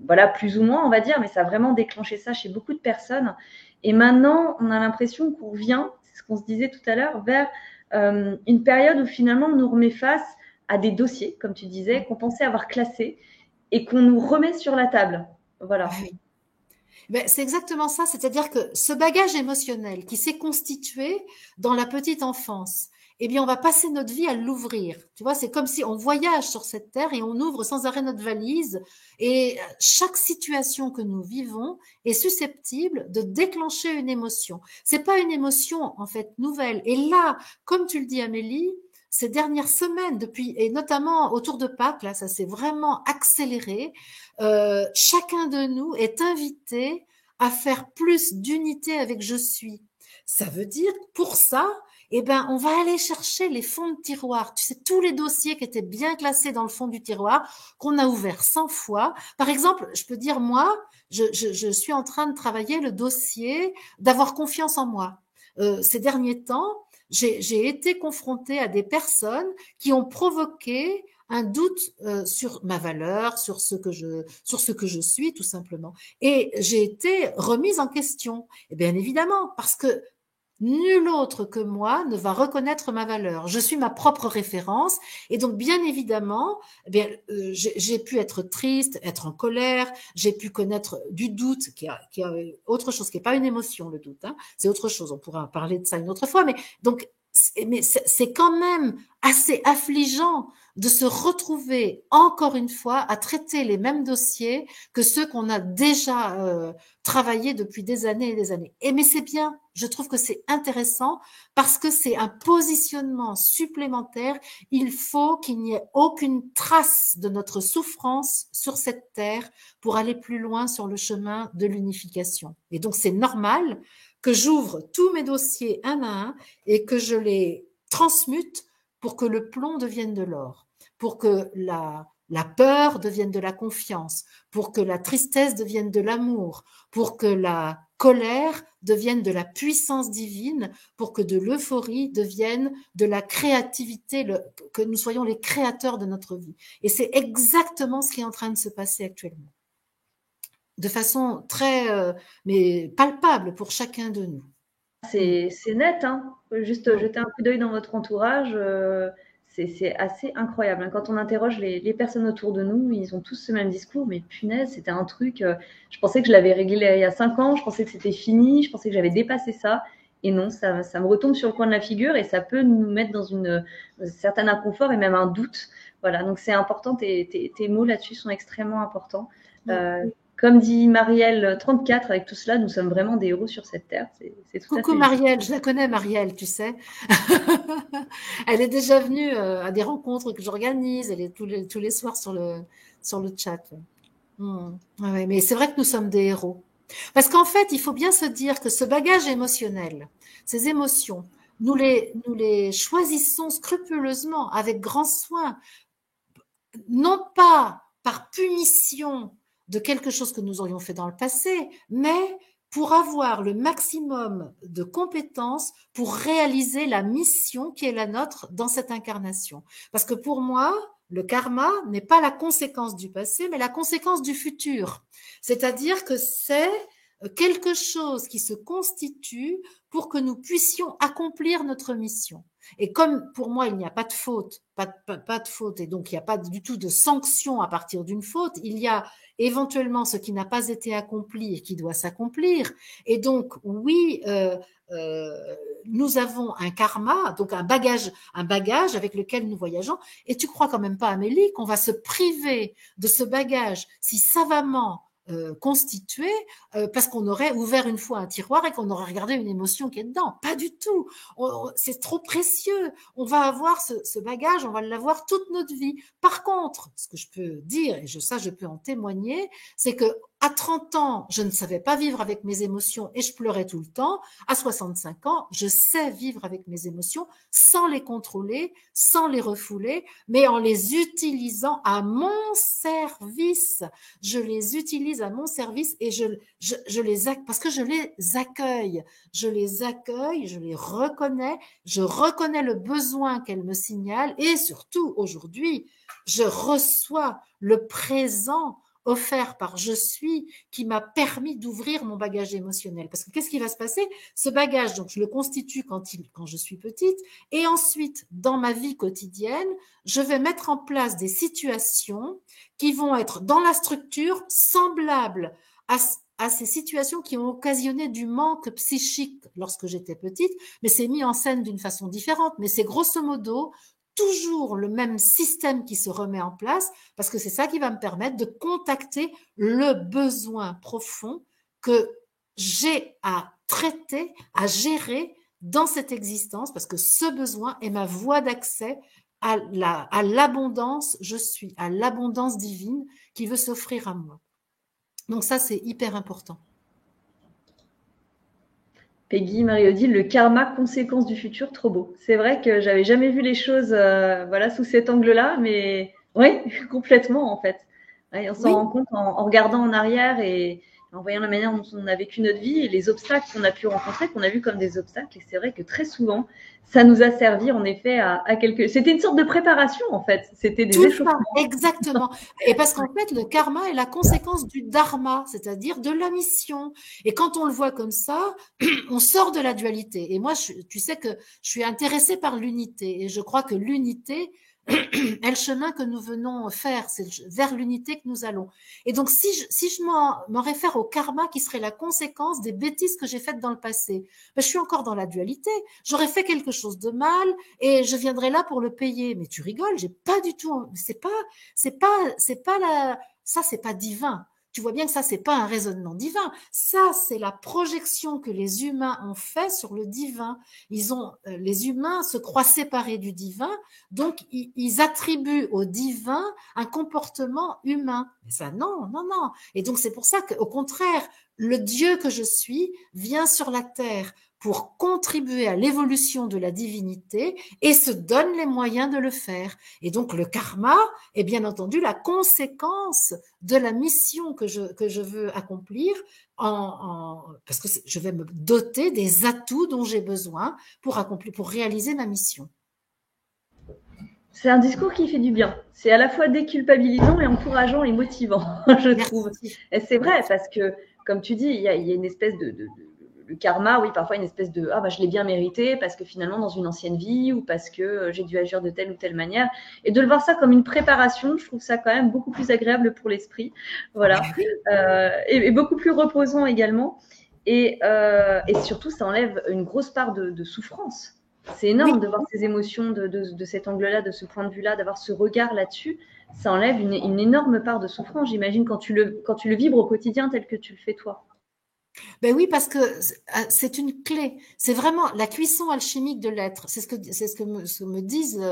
voilà, plus ou moins, on va dire, mais ça a vraiment déclenché ça chez beaucoup de personnes. Et maintenant, on a l'impression qu'on revient, c'est ce qu'on se disait tout à l'heure, vers une période où finalement on nous remet face à des dossiers, comme tu disais, qu'on pensait avoir classés et qu'on nous remet sur la table. Voilà. Oui. Ben, c'est exactement ça, c'est-à-dire que ce bagage émotionnel qui s'est constitué dans la petite enfance, eh bien, on va passer notre vie à l'ouvrir. Tu vois, c'est comme si on voyage sur cette terre et on ouvre sans arrêt notre valise. Et chaque situation que nous vivons est susceptible de déclencher une émotion. C'est pas une émotion, en fait, nouvelle. Et là, comme tu le dis, Amélie, ces dernières semaines, depuis, et notamment autour de Pâques, là, ça s'est vraiment accéléré. Chacun de nous est invité à faire plus d'unité avec je suis. Ça veut dire, pour ça, eh ben, on va aller chercher les fonds de tiroir. Tu sais, tous les dossiers qui étaient bien classés dans le fond du tiroir, qu'on a ouvert 100 fois. Par exemple, je peux dire, moi, je suis en train de travailler le dossier d'avoir confiance en moi. Ces derniers temps, j'ai été confrontée à des personnes qui ont provoqué un doute sur ma valeur, sur ce que je suis, tout simplement. Et j'ai été remise en question. Et bien évidemment, parce que nul autre que moi ne va reconnaître ma valeur. Je suis ma propre référence et donc bien évidemment, eh bien, j'ai pu être triste, être en colère, j'ai pu connaître du doute, qui est autre chose, qui n'est pas une émotion le doute, hein, c'est autre chose. On pourra en parler de ça une autre fois, mais donc mais c'est quand même assez affligeant de se retrouver encore une fois à traiter les mêmes dossiers que ceux qu'on a déjà travaillé depuis des années et des années. Et mais c'est bien, je trouve que c'est intéressant parce que c'est un positionnement supplémentaire. Il faut qu'il n'y ait aucune trace de notre souffrance sur cette terre pour aller plus loin sur le chemin de l'unification. Et donc c'est normal que j'ouvre tous mes dossiers un à un et que je les transmute pour que le plomb devienne de l'or, pour que la peur devienne de la confiance, pour que la tristesse devienne de l'amour, pour que la colère devienne de la puissance divine, pour que de l'euphorie devienne de la créativité, que nous soyons les créateurs de notre vie. Et c'est exactement ce qui est en train de se passer actuellement, de façon très mais palpable pour chacun de nous. C'est net, hein. Juste jeter un coup d'œil dans votre entourage, c'est assez incroyable. Quand on interroge les personnes autour de nous, ils ont tous ce même discours, mais punaise, c'était un truc, je pensais que je l'avais réglé il y a 5 ans, je pensais que c'était fini, je pensais que j'avais dépassé ça. Et non, ça me retombe sur le coin de la figure et ça peut nous mettre dans un certain inconfort et même un doute. Voilà, donc c'est important, tes mots là-dessus sont extrêmement importants. Comme dit Marielle 34, avec tout cela, nous sommes vraiment des héros sur cette terre. C'est tout Coucou Marielle, je la connais Marielle, tu sais. Elle est déjà venue à des rencontres que j'organise, elle est tous les soirs sur le chat. Ouais, mais c'est vrai que nous sommes des héros. Parce qu'en fait, il faut bien se dire que ce bagage émotionnel, ces émotions, nous les choisissons scrupuleusement, avec grand soin, non pas par punition de quelque chose que nous aurions fait dans le passé, mais pour avoir le maximum de compétences pour réaliser la mission qui est la nôtre dans cette incarnation. Parce que pour moi, le karma n'est pas la conséquence du passé, mais la conséquence du futur. C'est-à-dire que c'est quelque chose qui se constitue pour que nous puissions accomplir notre mission. Et comme pour moi, il n'y a pas de faute, pas de faute, et donc il n'y a pas du tout de sanction à partir d'une faute, il y a éventuellement ce qui n'a pas été accompli et qui doit s'accomplir. Et donc, oui, nous avons un karma, donc un bagage avec lequel nous voyageons. Et tu crois quand même pas, Amélie, qu'on va se priver de ce bagage si savamment constitué parce qu'on aurait ouvert une fois un tiroir et qu'on aurait regardé une émotion qui est dedans. Pas du tout. C'est trop précieux. On va avoir ce bagage, on va l'avoir toute notre vie. Par contre, ce que je peux dire, et ça je peux en témoigner, c'est que à 30 ans, je ne savais pas vivre avec mes émotions et je pleurais tout le temps. À 65 ans, je sais vivre avec mes émotions sans les contrôler, sans les refouler, mais en les utilisant à mon service. Je les utilise à mon service et parce que je les accueille. Je les accueille, je les reconnais, je reconnais le besoin qu'elles me signalent et surtout aujourd'hui, je reçois le présent offert par je suis qui m'a permis d'ouvrir mon bagage émotionnel. Parce que qu'est-ce qui va se passer? Ce bagage, donc je le constitue quand je suis petite et ensuite dans ma vie quotidienne, je vais mettre en place des situations qui vont être dans la structure semblables à ces situations qui ont occasionné du manque psychique lorsque j'étais petite, mais c'est mis en scène d'une façon différente, mais c'est grosso modo toujours le même système qui se remet en place parce que c'est ça qui va me permettre de contacter le besoin profond que j'ai à traiter, à gérer dans cette existence parce que ce besoin est ma voie d'accès à l'abondance, je suis à l'abondance divine qui veut s'offrir à moi. Donc ça, c'est hyper important. Peggy, Marie-Odile, le karma, conséquence du futur, trop beau. C'est vrai que j'avais jamais vu les choses voilà, sous cet angle-là, mais oui, complètement en fait. Ouais, on s'en rend compte en regardant en arrière et en voyant la manière dont on a vécu notre vie et les obstacles qu'on a pu rencontrer, qu'on a vu comme des obstacles. Et c'est vrai que très souvent, ça nous a servi en effet à quelque... C'était une sorte de préparation en fait. C'était des échauffements. Exactement. Et parce qu'en fait, le karma est la conséquence du dharma, c'est-à-dire de la mission. Et quand on le voit comme ça, on sort de la dualité. Et moi, tu sais que je suis intéressée par l'unité. Et je crois que l'unité est le chemin que nous venons faire, c'est vers l'unité que nous allons. Et donc, si je m'en réfère au karma qui serait la conséquence des bêtises que j'ai faites dans le passé, ben, je suis encore dans la dualité. J'aurais fait quelque chose de mal et je viendrai là pour le payer. Mais tu rigoles, j'ai pas du tout, c'est pas divin. Tu vois bien que ça, c'est pas un raisonnement divin. Ça, c'est la projection que les humains ont fait sur le divin. Les humains se croient séparés du divin, donc ils attribuent au divin un comportement humain. Mais ça, non. Et donc, c'est pour ça qu'au contraire, le Dieu que je suis vient sur la terre pour contribuer à l'évolution de la divinité et se donne les moyens de le faire. Et donc le karma est bien entendu la conséquence de la mission que je veux accomplir parce que je vais me doter des atouts dont j'ai besoin pour réaliser ma mission. C'est un discours qui fait du bien. C'est à la fois déculpabilisant et encourageant et motivant, je trouve. Et c'est vrai, parce que, comme tu dis, il y a une espèce le karma, oui, parfois une espèce de ah bah je l'ai bien mérité parce que finalement dans une ancienne vie ou parce que j'ai dû agir de telle ou telle manière, et de le voir ça comme une préparation, je trouve ça quand même beaucoup plus agréable pour l'esprit, voilà, et beaucoup plus reposant également, et surtout ça enlève une grosse part de souffrance. C'est énorme de voir ces émotions de cet angle-là, de ce point de vue-là, d'avoir ce regard là-dessus. Ça enlève une énorme part de souffrance, j'imagine, quand tu le vibres au quotidien tel que tu le fais toi. Ben oui, parce que c'est une clé. C'est vraiment la cuisson alchimique de l'être. C'est ce que me disent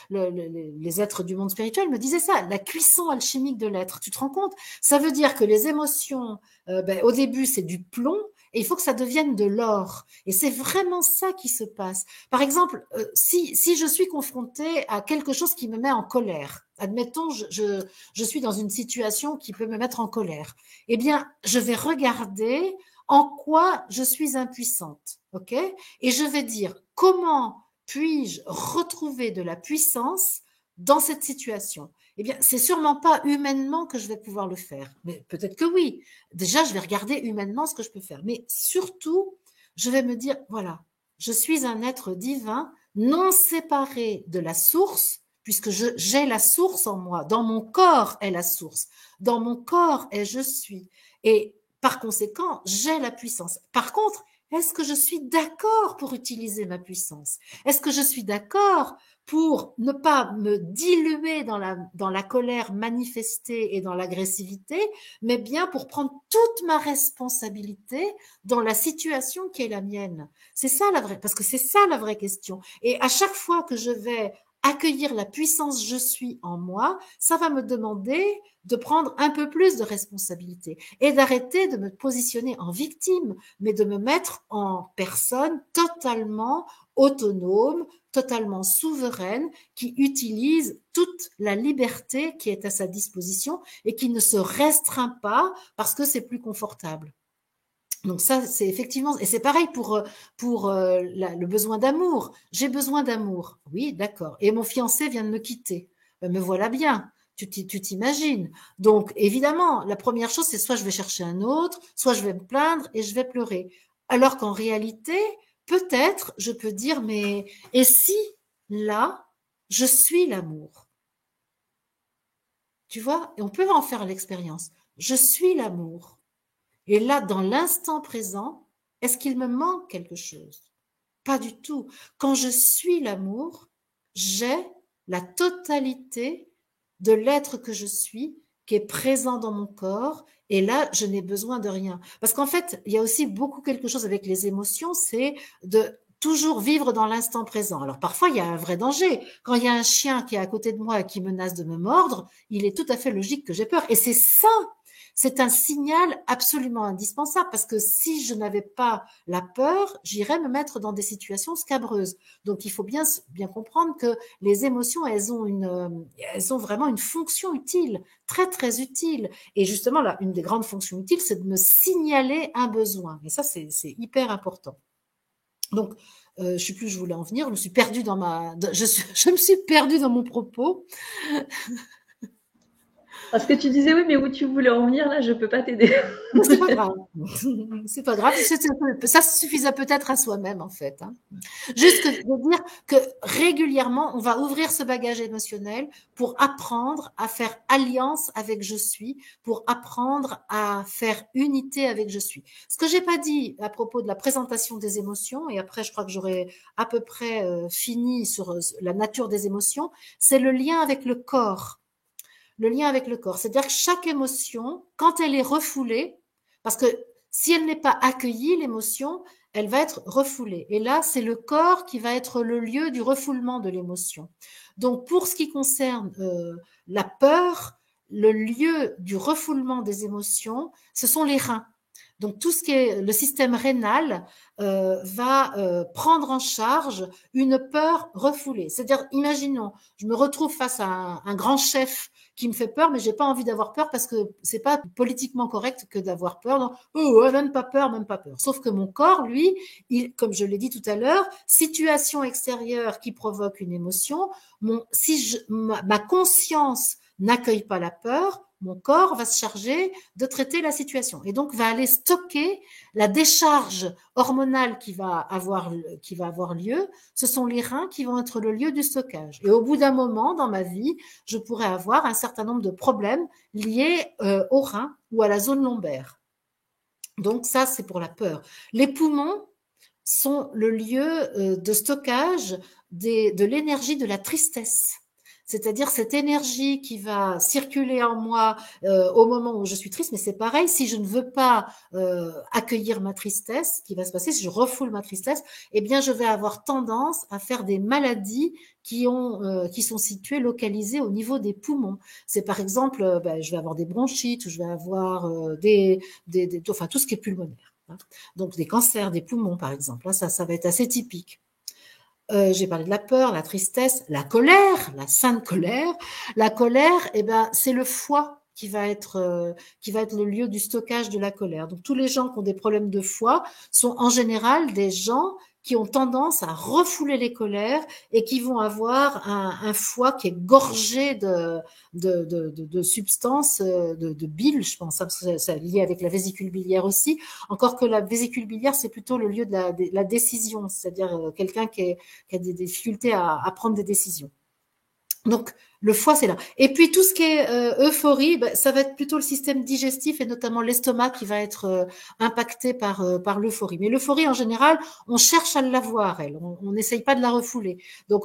les êtres du monde spirituel. Me disaient ça, la cuisson alchimique de l'être. Tu te rends compte? Ça veut dire que les émotions, au début, c'est du plomb. Et il faut que ça devienne de l'or. Et c'est vraiment ça qui se passe. Par exemple, si je suis confrontée à quelque chose qui me met en colère, admettons, je suis dans une situation qui peut me mettre en colère, eh bien, je vais regarder en quoi je suis impuissante, ok? Et je vais dire, comment puis-je retrouver de la puissance dans cette situation? Eh bien, c'est sûrement pas humainement que je vais pouvoir le faire, mais peut-être que oui. Déjà, je vais regarder humainement ce que je peux faire, mais surtout, je vais me dire, voilà, je suis un être divin, non séparé de la source, puisque j'ai la source en moi. Dans mon corps est la source. Dans mon corps est je suis. Et par conséquent, j'ai la puissance. Par contre, Est-ce que je suis d'accord pour utiliser ma puissance? Est-ce que je suis d'accord pour ne pas me diluer dans la colère manifestée et dans l'agressivité, mais bien pour prendre toute ma responsabilité dans la situation qui est la mienne? C'est ça la vraie, parce que c'est ça la vraie question. Et à chaque fois que je vais accueillir la puissance je suis en moi, ça va me demander de prendre un peu plus de responsabilité et d'arrêter de me positionner en victime, mais de me mettre en personne totalement autonome, totalement souveraine, qui utilise toute la liberté qui est à sa disposition et qui ne se restreint pas parce que c'est plus confortable. Donc ça, c'est effectivement, et c'est pareil pour le besoin d'amour. J'ai besoin d'amour. Oui, d'accord. Et mon fiancé vient de me quitter. Ben, me voilà bien. Tu t'imagines. Donc, évidemment, la première chose, c'est soit je vais chercher un autre, soit je vais me plaindre et je vais pleurer. Alors qu'en réalité, peut-être, je peux dire, mais, et si, là, je suis l'amour? Tu vois? Et on peut en faire l'expérience. Je suis l'amour. Et là, dans l'instant présent, est-ce qu'il me manque quelque chose? Pas du tout. Quand je suis l'amour, j'ai la totalité de l'être que je suis qui est présent dans mon corps. Et là, je n'ai besoin de rien. Parce qu'en fait, il y a aussi beaucoup quelque chose avec les émotions, c'est de toujours vivre dans l'instant présent. Alors parfois, il y a un vrai danger. Quand il y a un chien qui est à côté de moi et qui menace de me mordre, il est tout à fait logique que j'ai peur. Et c'est ça, c'est un signal absolument indispensable parce que si je n'avais pas la peur, j'irais me mettre dans des situations scabreuses. Donc il faut bien comprendre que les émotions, elles ont vraiment une fonction utile, très très utile. Et justement là, une des grandes fonctions utiles, c'est de me signaler un besoin. Et ça, c'est hyper important. Donc, je sais plus où je voulais en venir. Je me suis perdue je me suis perdue dans mon propos. Parce que tu disais oui, mais où tu voulais en venir, là, je peux pas t'aider. C'est pas grave. C'est pas grave. Ça suffisait peut-être à soi-même, en fait. Hein. Juste de dire que régulièrement, on va ouvrir ce bagage émotionnel pour apprendre à faire alliance avec je suis, pour apprendre à faire unité avec je suis. Ce que j'ai pas dit à propos de la présentation des émotions, et après, je crois que j'aurai à peu près fini sur la nature des émotions, c'est le lien avec le corps. Le lien avec le corps. C'est-à-dire que chaque émotion, quand elle est refoulée, parce que si elle n'est pas accueillie, l'émotion, elle va être refoulée. Et là, c'est le corps qui va être le lieu du refoulement de l'émotion. Donc, pour ce qui concerne la peur, le lieu du refoulement des émotions, ce sont les reins. Donc, tout ce qui est le système rénal va prendre en charge une peur refoulée. C'est-à-dire, imaginons, je me retrouve face à un grand chef qui me fait peur, mais j'ai pas envie d'avoir peur parce que c'est pas politiquement correct que d'avoir peur. Donc, oh, ouais, même pas peur, même pas peur. Sauf que mon corps, lui, comme je l'ai dit tout à l'heure, situation extérieure qui provoque une émotion, si ma conscience n'accueille pas la peur, mon corps va se charger de traiter la situation et donc va aller stocker la décharge hormonale qui va avoir lieu. Ce sont les reins qui vont être le lieu du stockage. Et au bout d'un moment dans ma vie, je pourrais avoir un certain nombre de problèmes liés aux reins ou à la zone lombaire. Donc ça, c'est pour la peur. Les poumons sont le lieu de stockage de l'énergie de la tristesse. C'est-à-dire cette énergie qui va circuler en moi au moment où je suis triste, mais c'est pareil, si je ne veux pas accueillir ma tristesse, ce qui va se passer, si je refoule ma tristesse, eh bien je vais avoir tendance à faire des maladies qui sont situées, localisées au niveau des poumons. C'est par exemple, je vais avoir des bronchites, ou je vais avoir enfin tout ce qui est pulmonaire. Hein. Donc des cancers des poumons par exemple, là, ça va être assez typique. J'ai parlé de la peur, la tristesse, la colère, la sainte colère. La colère, c'est le foie qui va être le lieu du stockage de la colère. Donc tous les gens qui ont des problèmes de foie sont en général des gens qui ont tendance à refouler les colères et qui vont avoir un foie qui est gorgé de substances, de bile, je pense, parce que c'est lié avec la vésicule biliaire aussi. Encore que la vésicule biliaire, c'est plutôt le lieu de la décision, c'est-à-dire quelqu'un qui a des difficultés à prendre des décisions. Donc, le foie, c'est là. Et puis, tout ce qui est euphorie, ben, ça va être plutôt le système digestif et notamment l'estomac qui va être impacté par l'euphorie. Mais l'euphorie, en général, on cherche à l'avoir, elle. On n'essaye pas de la refouler. Donc,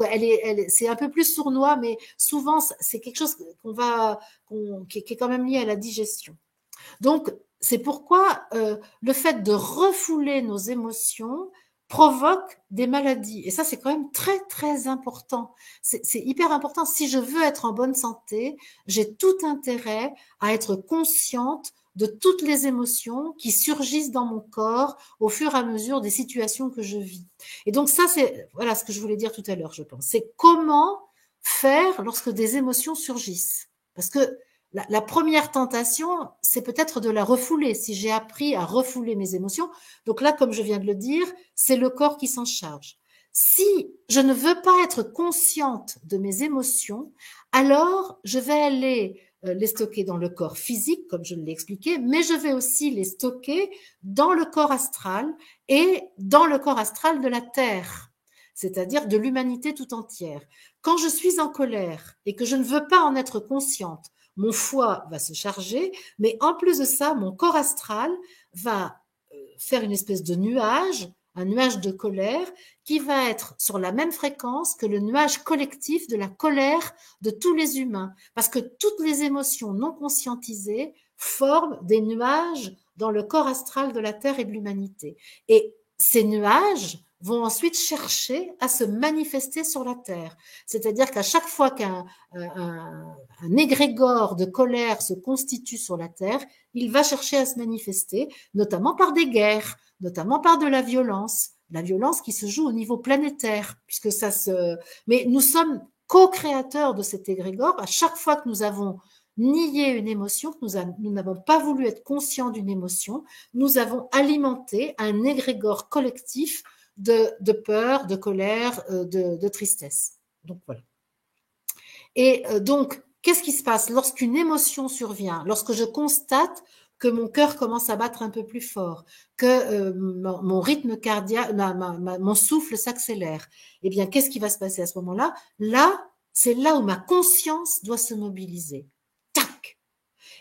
c'est un peu plus sournois, mais souvent, c'est quelque chose qui est quand même lié à la digestion. Donc, c'est pourquoi le fait de refouler nos émotions provoque des maladies. Et ça, c'est quand même très, très important. C'est hyper important. Si je veux être en bonne santé, j'ai tout intérêt à être consciente de toutes les émotions qui surgissent dans mon corps au fur et à mesure des situations que je vis. Et donc ça, c'est voilà ce que je voulais dire tout à l'heure, je pense. C'est comment faire lorsque des émotions surgissent. Parce que la première tentation, c'est peut-être de la refouler. Si j'ai appris à refouler mes émotions, donc là, comme je viens de le dire, c'est le corps qui s'en charge. Si je ne veux pas être consciente de mes émotions, alors je vais aller les stocker dans le corps physique, comme je l'ai expliqué, mais je vais aussi les stocker dans le corps astral et dans le corps astral de la Terre, c'est-à-dire de l'humanité tout entière. Quand je suis en colère et que je ne veux pas en être consciente, mon foie va se charger, mais en plus de ça, mon corps astral va faire une espèce de nuage, un nuage de colère, qui va être sur la même fréquence que le nuage collectif de la colère de tous les humains. Parce que toutes les émotions non conscientisées forment des nuages dans le corps astral de la Terre et de l'humanité. Et ces nuages vont ensuite chercher à se manifester sur la Terre. C'est-à-dire qu'à chaque fois qu'un égrégore de colère se constitue sur la Terre, il va chercher à se manifester, notamment par des guerres, notamment par de la violence qui se joue au niveau planétaire, puisque ça se. Mais nous sommes co-créateurs de cet égrégore. À chaque fois que nous avons nié une émotion, que nous n'avons pas voulu être conscients d'une émotion, nous avons alimenté un égrégore collectif de peur, de colère, de tristesse. Donc voilà. Et donc, qu'est-ce qui se passe lorsqu'une émotion survient, lorsque je constate que mon cœur commence à battre un peu plus fort, que mon rythme cardiaque, mon souffle s'accélère? Eh bien, qu'est-ce qui va se passer à ce moment-là? Là, c'est là où ma conscience doit se mobiliser. Tac!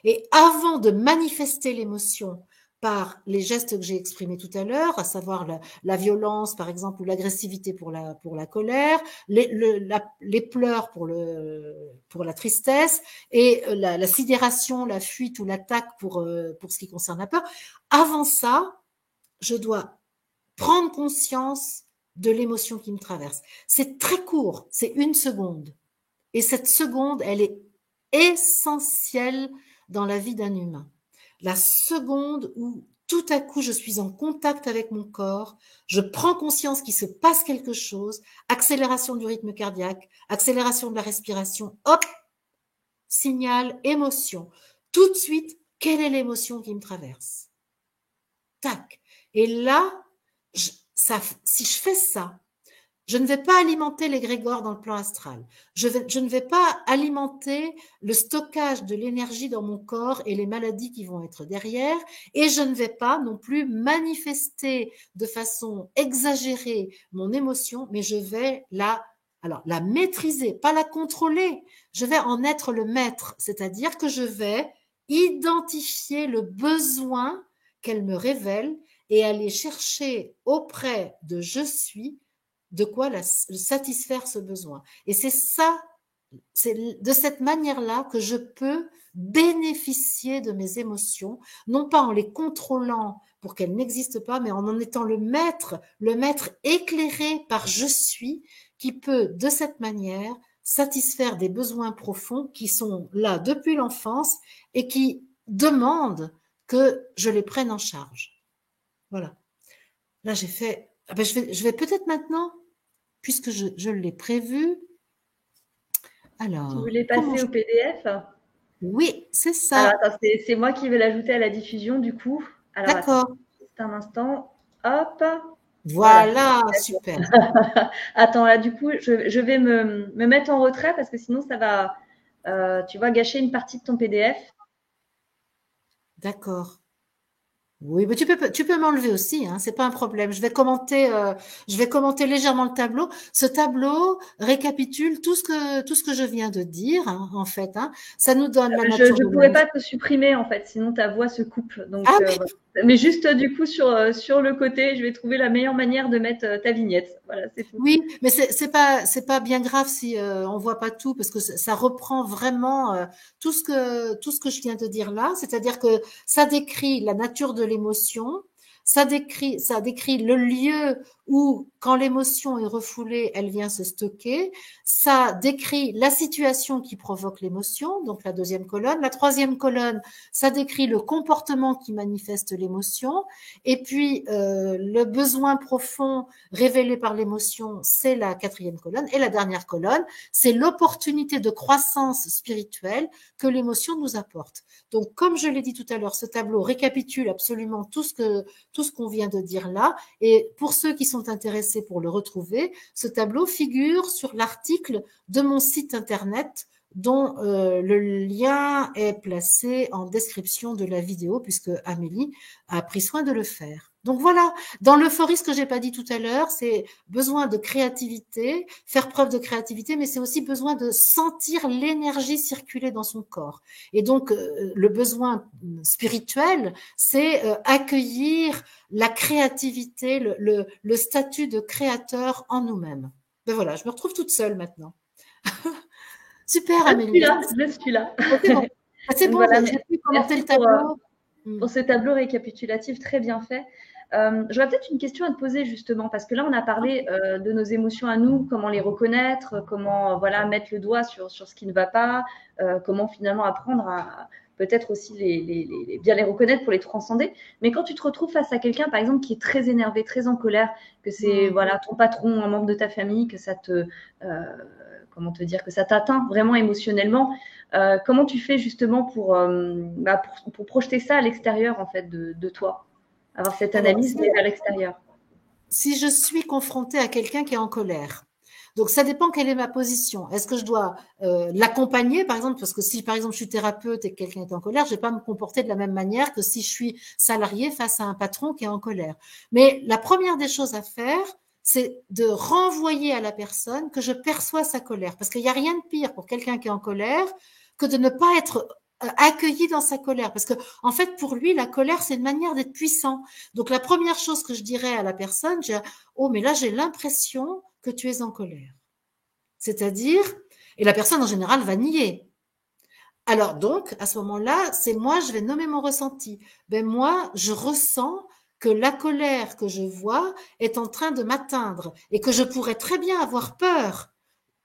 Et avant de manifester l'émotion par les gestes que j'ai exprimés tout à l'heure, à savoir la violence, par exemple, ou l'agressivité pour la colère, les pleurs pour la tristesse, et la sidération, la fuite ou l'attaque pour ce qui concerne la peur. Avant ça, je dois prendre conscience de l'émotion qui me traverse. C'est très court, c'est 1 seconde. Et cette seconde, elle est essentielle dans la vie d'un humain. La seconde où tout à coup je suis en contact avec mon corps, je prends conscience qu'il se passe quelque chose, accélération du rythme cardiaque, accélération de la respiration, hop, signal, émotion. Tout de suite, quelle est l'émotion qui me traverse? Tac. Et là, si je fais ça, je ne vais pas alimenter l'égrégore dans le plan astral. Je ne vais pas alimenter le stockage de l'énergie dans mon corps et les maladies qui vont être derrière. Et je ne vais pas non plus manifester de façon exagérée mon émotion, mais je vais la maîtriser, pas la contrôler. Je vais en être le maître, c'est-à-dire que je vais identifier le besoin qu'elle me révèle et aller chercher auprès de je suis de quoi satisfaire ce besoin. Et c'est de cette manière-là que je peux bénéficier de mes émotions, non pas en les contrôlant pour qu'elles n'existent pas, mais en étant le maître éclairé par je suis, qui peut de cette manière satisfaire des besoins profonds qui sont là depuis l'enfance et qui demandent que je les prenne en charge. Voilà. Là, j'ai fait. Je vais peut-être maintenant, puisque je l'ai prévu. Alors. Tu voulais passer au PDF? Oui, c'est Alors, ça. attends, c'est moi qui vais l'ajouter à la diffusion, du coup. Alors, attends, D'accord. juste un instant. Hop. Voilà. Voilà, super. Attends, là, du coup, je vais me mettre en retrait parce que sinon, ça va, tu vois, gâcher une partie de ton PDF. D'accord. Oui, mais tu peux m'enlever aussi, hein, c'est pas un problème. Je vais commenter légèrement le tableau. Ce tableau récapitule tout ce que je viens de dire, hein, en fait, hein. Ça nous donne la Je nature ne de pourrais l'émotion. pas te supprimer en fait, sinon ta voix se coupe. Donc, Ah, voilà. Mais juste du coup sur le côté, je vais trouver la meilleure manière de mettre ta vignette. Voilà, c'est tout. oui, mais c'est pas bien grave si on voit pas tout parce que ça reprend vraiment tout ce que je viens de dire là, c'est-à-dire que ça décrit la nature de l'émotion, ça décrit le lieu où quand l'émotion est refoulée, elle vient se stocker, ça décrit la situation qui provoque l'émotion, donc la deuxième colonne, la troisième colonne, ça décrit le comportement qui manifeste l'émotion et puis le besoin profond révélé par l'émotion, c'est la quatrième colonne. Et la dernière colonne, c'est l'opportunité de croissance spirituelle que l'émotion nous apporte. Donc, comme je l'ai dit tout à l'heure, ce tableau récapitule absolument tout ce qu'on vient de dire là. Et pour ceux qui sont intéressés pour le retrouver, ce tableau figure sur l'article de mon site internet dont le lien est placé en description de la vidéo puisque Amélie a pris soin de le faire. Donc voilà, dans l'euphorie, ce que j'ai pas dit tout à l'heure, c'est besoin de créativité, faire preuve de créativité, mais c'est aussi besoin de sentir l'énergie circuler dans son corps. Et donc, le besoin spirituel, c'est accueillir la créativité, le statut de créateur en nous-mêmes. Ben voilà, je me retrouve toute seule maintenant. Super, Je suis Amélie. là, je suis là. C'est bon. C'est Donc bon, voilà, j'ai pu commenter merci le tableau. pour ce tableau récapitulatif très bien fait. J'aurais peut-être une question à te poser justement, parce que là, on a parlé de nos émotions à nous, comment les reconnaître, comment voilà, mettre le doigt sur ce qui ne va pas, comment finalement apprendre à peut-être aussi bien les reconnaître pour les transcender. Mais quand tu te retrouves face à quelqu'un, par exemple, qui est très énervé, très en colère, que c'est voilà, ton patron, un membre de ta famille, que ça te... comment te dire, que ça t'atteint vraiment émotionnellement, comment tu fais justement pour projeter ça à l'extérieur en fait de toi, avoir cette Alors, analyse mais à l'extérieur. si je suis confrontée à quelqu'un qui est en colère, donc ça dépend quelle est ma position. Est-ce que je dois l'accompagner, par exemple, parce que si par exemple je suis thérapeute et que quelqu'un est en colère, je vais pas me comporter de la même manière que si je suis salarié face à un patron qui est en colère. Mais la première des choses à faire, c'est de renvoyer à la personne que je perçois sa colère, parce qu'il n'y a rien de pire pour quelqu'un qui est en colère que de ne pas être accueilli dans sa colère, parce que en fait pour lui la colère c'est une manière d'être puissant. Donc la première chose que je dirais à la personne, oh mais là j'ai l'impression que tu es en colère. C'est-à-dire, et la personne en général va nier. Alors donc, à ce moment-là, c'est moi, je vais nommer mon ressenti. Ben moi, je ressens que la colère que je vois est en train de m'atteindre et que je pourrais très bien avoir peur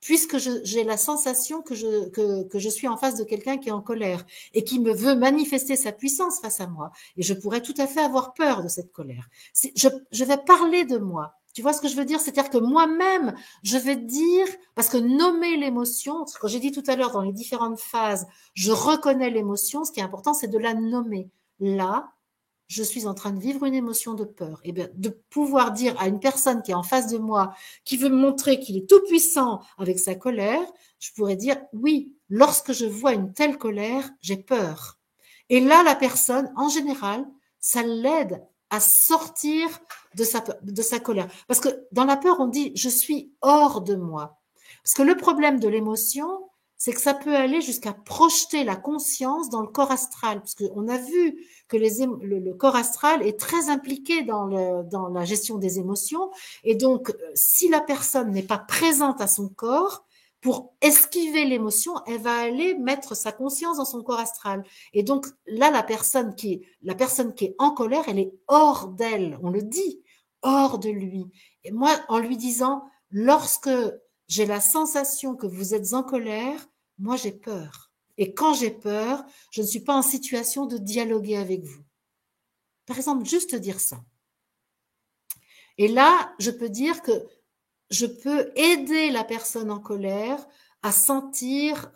puisque j'ai la sensation que je suis en face de quelqu'un qui est en colère et qui me veut manifester sa puissance face à moi. Et je pourrais tout à fait avoir peur de cette colère. Je vais parler de moi. Tu vois ce que je veux dire? C'est-à-dire que moi-même, je vais dire, parce que nommer l'émotion, quand j'ai dit tout à l'heure dans les différentes phases, je reconnais l'émotion, ce qui est important, c'est de la nommer. Là, je suis en train de vivre une émotion de peur. Et bien, de pouvoir dire à une personne qui est en face de moi, qui veut me montrer qu'il est tout puissant avec sa colère, je pourrais dire, oui, lorsque je vois une telle colère, j'ai peur. Et là, la personne, en général, ça l'aide à sortir de sa colère. Parce que dans la peur, on dit, je suis hors de moi. Parce que le problème de l'émotion, c'est que ça peut aller jusqu'à projeter la conscience dans le corps astral. Parce qu'on a vu que le corps astral est très impliqué dans la gestion des émotions. Et donc, si la personne n'est pas présente à son corps, pour esquiver l'émotion, elle va aller mettre sa conscience dans son corps astral. Et donc, là, la personne qui est en colère, elle est hors d'elle. On le dit, hors de lui. Et moi, en lui disant, lorsque j'ai la sensation que vous êtes en colère, moi, j'ai peur. Et quand j'ai peur, je ne suis pas en situation de dialoguer avec vous. Par exemple, juste dire ça. Et là, je peux dire que je peux aider la personne en colère à sentir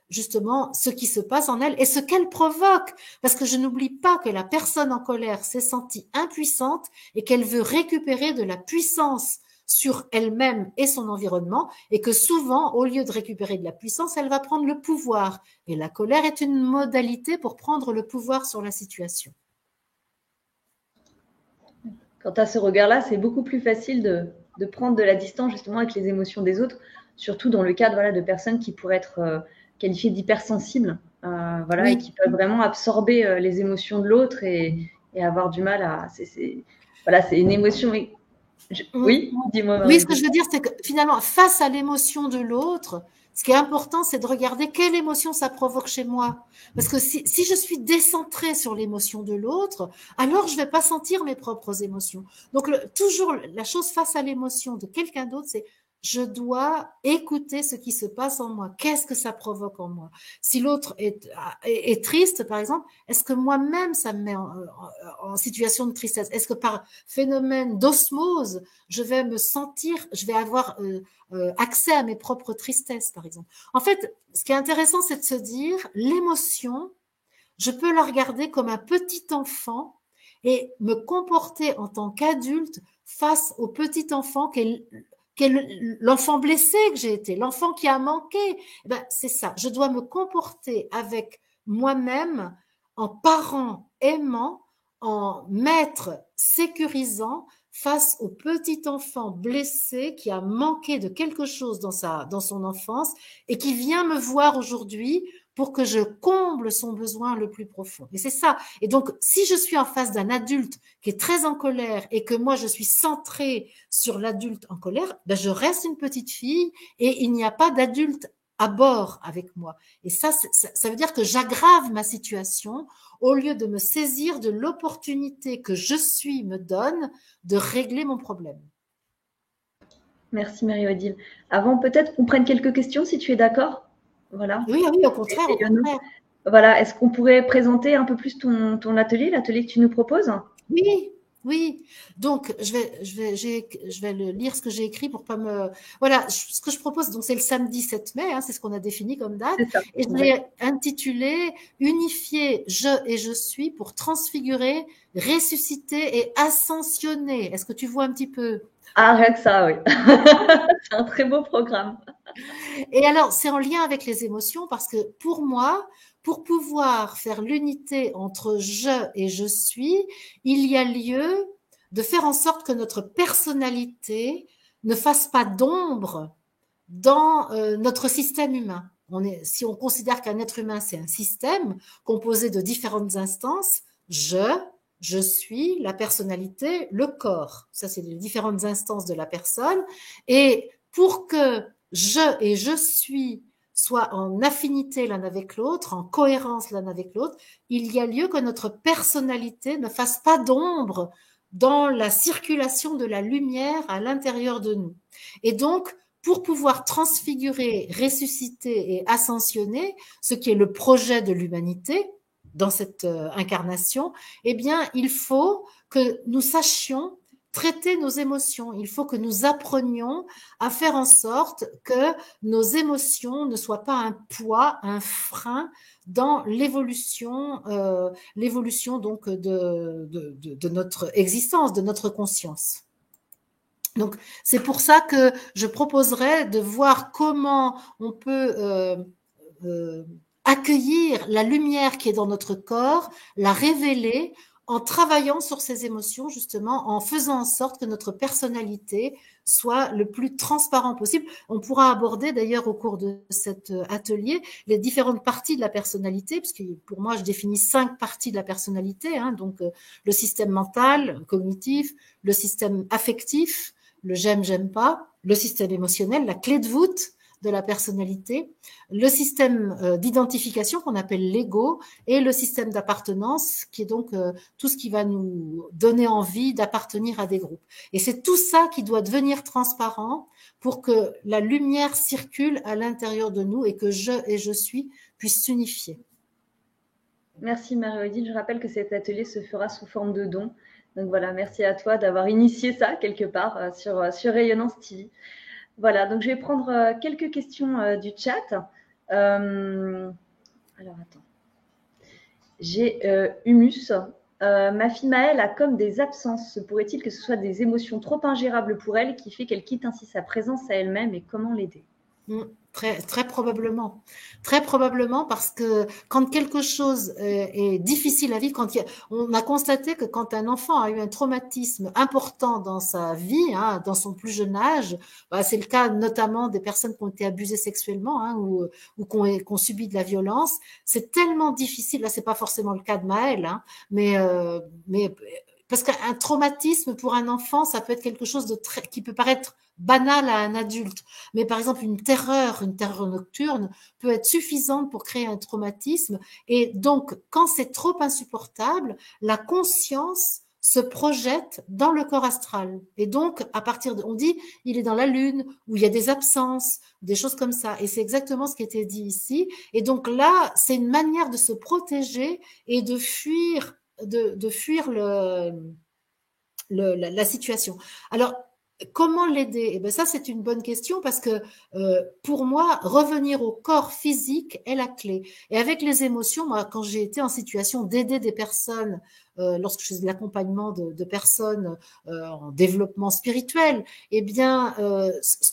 justement ce qui se passe en elle et ce qu'elle provoque. Parce que je n'oublie pas que la personne en colère s'est sentie impuissante et qu'elle veut récupérer de la puissance sur elle-même et son environnement, et que souvent, au lieu de récupérer de la puissance, elle va prendre le pouvoir. Et la colère est une modalité pour prendre le pouvoir sur la situation. Quand tu as ce regard-là, c'est beaucoup plus facile de prendre de la distance justement avec les émotions des autres, surtout dans le cadre voilà, de personnes qui pourraient être qualifiées d'hypersensibles, voilà, et Oui. qui peuvent vraiment absorber les émotions de l'autre et avoir du mal à. Voilà, c'est une émotion. Mm. Oui, dis-moi, Oui, ce que Marie. je veux dire, c'est que finalement, face à l'émotion de l'autre, ce qui est important, c'est de regarder quelle émotion ça provoque chez moi. Parce que si je suis décentrée sur l'émotion de l'autre, alors je ne vais pas sentir mes propres émotions. Donc, toujours la chose face à l'émotion de quelqu'un d'autre, c'est je dois écouter ce qui se passe en moi. Qu'est-ce que ça provoque en moi? Si l'autre est triste, par exemple, est-ce que moi-même, ça me met en situation de tristesse? Est-ce que par phénomène d'osmose, je vais me sentir, je vais avoir accès à mes propres tristesses, par exemple. En fait, ce qui est intéressant, c'est de se dire, l'émotion, je peux la regarder comme un petit enfant et me comporter en tant qu'adulte face au petit enfant qu'est l'enfant blessé que j'ai été, l'enfant qui a manqué. Ben, c'est ça, je dois me comporter avec moi-même en parent aimant, en maître sécurisant face au petit enfant blessé qui a manqué de quelque chose dans son enfance et qui vient me voir aujourd'hui pour que je comble son besoin le plus profond. Et c'est ça. Et donc, si je suis en face d'un adulte qui est très en colère et que moi, je suis centrée sur l'adulte en colère, ben, je reste une petite fille et il n'y a pas d'adulte à bord avec moi. Et ça veut dire que j'aggrave ma situation au lieu de me saisir de l'opportunité que je suis me donne de régler mon problème. Merci Marie-Odile. Avant peut-être qu'on prenne quelques questions, si tu es d'accord. Voilà. Oui, oui, au contraire, au contraire. Voilà. Est-ce qu'on pourrait présenter un peu plus ton atelier, l'atelier que tu nous proposes? Oui, oui. Donc, je vais lire ce que j'ai écrit pour pas me. Voilà, ce que je propose, donc c'est le samedi 7 mai, hein, c'est ce qu'on a défini comme date, C'est ça. et je l'ai intitulé Unifier je et je suis pour transfigurer, ressusciter et ascensionner. Est-ce que tu vois un petit peu? Ah, rien que ça, oui. C'est un très beau programme. Et alors, c'est en lien avec les émotions parce que pour moi, pour pouvoir faire l'unité entre je et je suis, il y a lieu de faire en sorte que notre personnalité ne fasse pas d'ombre dans notre système humain. Si on considère qu'un être humain, c'est un système composé de différentes instances, je suis, la personnalité, le corps. Ça, c'est les différentes instances de la personne. Et pour que je et je suis soient en affinité l'un avec l'autre, en cohérence l'un avec l'autre, il y a lieu que notre personnalité ne fasse pas d'ombre dans la circulation de la lumière à l'intérieur de nous. Et donc, pour pouvoir transfigurer, ressusciter et ascensionner, ce qui est le projet de l'humanité dans cette incarnation, eh bien, il faut que nous sachions traiter nos émotions. Il faut que nous apprenions à faire en sorte que nos émotions ne soient pas un poids, un frein dans l'évolution donc de notre existence, de notre conscience. Donc, c'est pour ça que je proposerais de voir comment on peut accueillir la lumière qui est dans notre corps, la révéler en travaillant sur ces émotions, justement, en faisant en sorte que notre personnalité soit le plus transparent possible. On pourra aborder d'ailleurs au cours de cet atelier les différentes parties de la personnalité, parce que pour moi, je définis 5 parties de la personnalité, hein, donc le système mental, cognitif, le système affectif, le j'aime pas, le système émotionnel, la clé de voûte de la personnalité, le système d'identification qu'on appelle l'ego et le système d'appartenance qui est donc tout ce qui va nous donner envie d'appartenir à des groupes. Et c'est tout ça qui doit devenir transparent pour que la lumière circule à l'intérieur de nous et que je et je suis puissent s'unifier. Merci Marie-Odile. Je rappelle que cet atelier se fera sous forme de don. Donc voilà, merci à toi d'avoir initié ça quelque part sur Rayonnance TV. Voilà, donc je vais prendre quelques questions du chat. Alors attends. J'ai Humus. Ma fille Maëlle a comme des absences. Se pourrait-il que ce soit des émotions trop ingérables pour elle qui fait qu'elle quitte ainsi sa présence à elle-même et comment l'aider? Très, très probablement parce que quand quelque chose est difficile à vivre, on a constaté que quand un enfant a eu un traumatisme important dans sa vie, hein, dans son plus jeune âge, bah, c'est le cas notamment des personnes qui ont été abusées sexuellement, hein, ou qui ont subi de la violence. C'est tellement difficile. Là, c'est pas forcément le cas de Maëlle, hein, mais parce qu'un traumatisme pour un enfant, ça peut être quelque chose qui peut paraître banal à un adulte. Mais par exemple, une terreur nocturne peut être suffisante pour créer un traumatisme. Et donc, quand c'est trop insupportable, la conscience se projette dans le corps astral. Et donc, on dit, il est dans la lune, où il y a des absences, des choses comme ça. Et c'est exactement ce qui était dit ici. Et donc là, c'est une manière de se protéger et de fuir, de fuir la situation. Alors, comment l'aider? Eh ben ça, c'est une bonne question parce que pour moi, revenir au corps physique est la clé. Et avec les émotions, moi, quand j'ai été en situation d'aider des personnes, lorsque je faisais de l'accompagnement de personnes en développement spirituel, eh bien, ce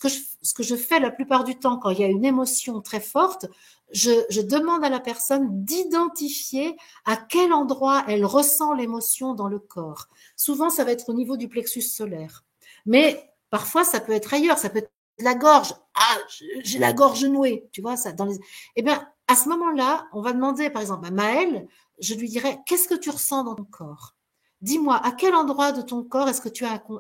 que je fais la plupart du temps quand il y a une émotion très forte, je demande à la personne d'identifier à quel endroit elle ressent l'émotion dans le corps. Souvent, ça va être au niveau du plexus solaire. Mais parfois, ça peut être ailleurs, ça peut être la gorge. Ah, j'ai la gorge nouée, tu vois ça. Eh bien, à ce moment-là, on va demander, par exemple, à Maëlle, je lui dirais, qu'est-ce que tu ressens dans ton corps? Dis-moi, à quel endroit de ton corps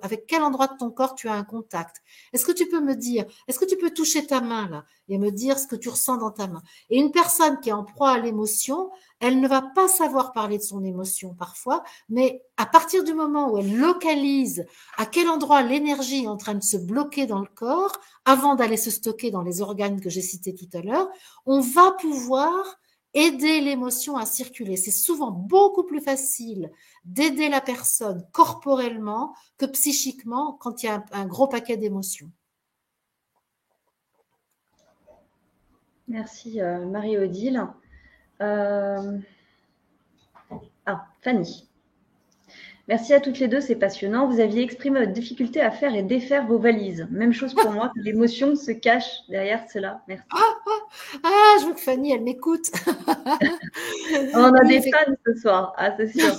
avec quel endroit de ton corps tu as un contact? Est-ce que tu peux me dire, est-ce que tu peux toucher ta main là et me dire ce que tu ressens dans ta main? Et une personne qui est en proie à l'émotion, elle ne va pas savoir parler de son émotion parfois, mais à partir du moment où elle localise à quel endroit l'énergie est en train de se bloquer dans le corps, avant d'aller se stocker dans les organes que j'ai cités tout à l'heure, on va pouvoir aider l'émotion à circuler. C'est souvent beaucoup plus facile d'aider la personne corporellement que psychiquement quand il y a un gros paquet d'émotions. Merci Marie-Odile. Fanny. Merci à toutes les deux, c'est passionnant. Vous aviez exprimé votre difficulté à faire et défaire vos valises. Même chose pour moi, l'émotion se cache derrière cela. Merci. Je vois que Fanny, elle m'écoute. On a des fans ce soir, c'est sûr.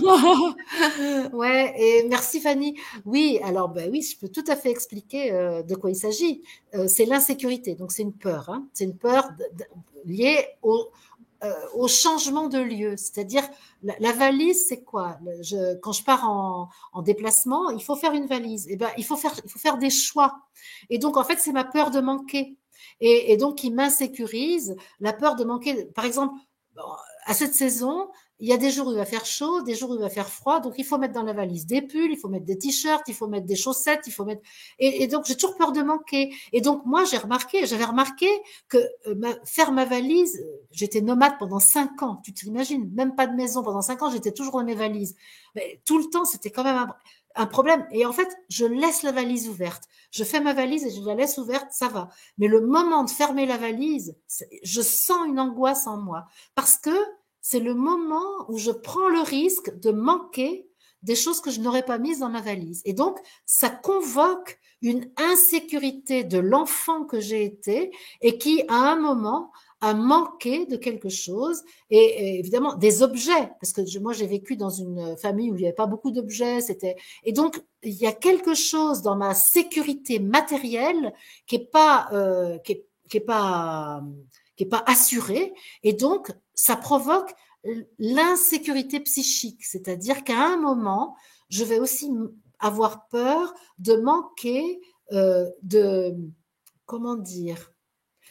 Ouais, et merci Fanny. Oui, alors oui, je peux tout à fait expliquer de quoi il s'agit. C'est l'insécurité, donc c'est une peur. Hein. C'est une peur liée au changement de lieu. C'est-à-dire, la valise, c'est quoi? Quand je pars en déplacement, il faut faire une valise. Eh ben, il faut faire des choix. Et donc, en fait, c'est ma peur de manquer. Et donc, qui m'insécurise, la peur de manquer. Par exemple, à cette saison, il y a des jours où il va faire chaud, des jours où il va faire froid, donc il faut mettre dans la valise des pulls, il faut mettre des t-shirts, il faut mettre des chaussettes, il faut mettre et donc j'ai toujours peur de manquer. Et donc moi j'avais remarqué que faire ma valise, j'étais nomade pendant 5 ans, tu t'imagines, même pas de maison pendant 5 ans, j'étais toujours dans mes valises. Mais tout le temps, c'était quand même un problème. Et en fait, je laisse la valise ouverte. Je fais ma valise et je la laisse ouverte, ça va. Mais le moment de fermer la valise, je sens une angoisse en moi parce que c'est le moment où je prends le risque de manquer des choses que je n'aurais pas mises dans ma valise. Et donc, ça convoque une insécurité de l'enfant que j'ai été et qui, à un moment, a manqué de quelque chose et évidemment des objets parce que moi j'ai vécu dans une famille où il n'y avait pas beaucoup d'objets, et donc il y a quelque chose dans ma sécurité matérielle qui est pas assuré, et donc ça provoque l'insécurité psychique, c'est-à-dire qu'à un moment, je vais aussi avoir peur de manquer comment dire,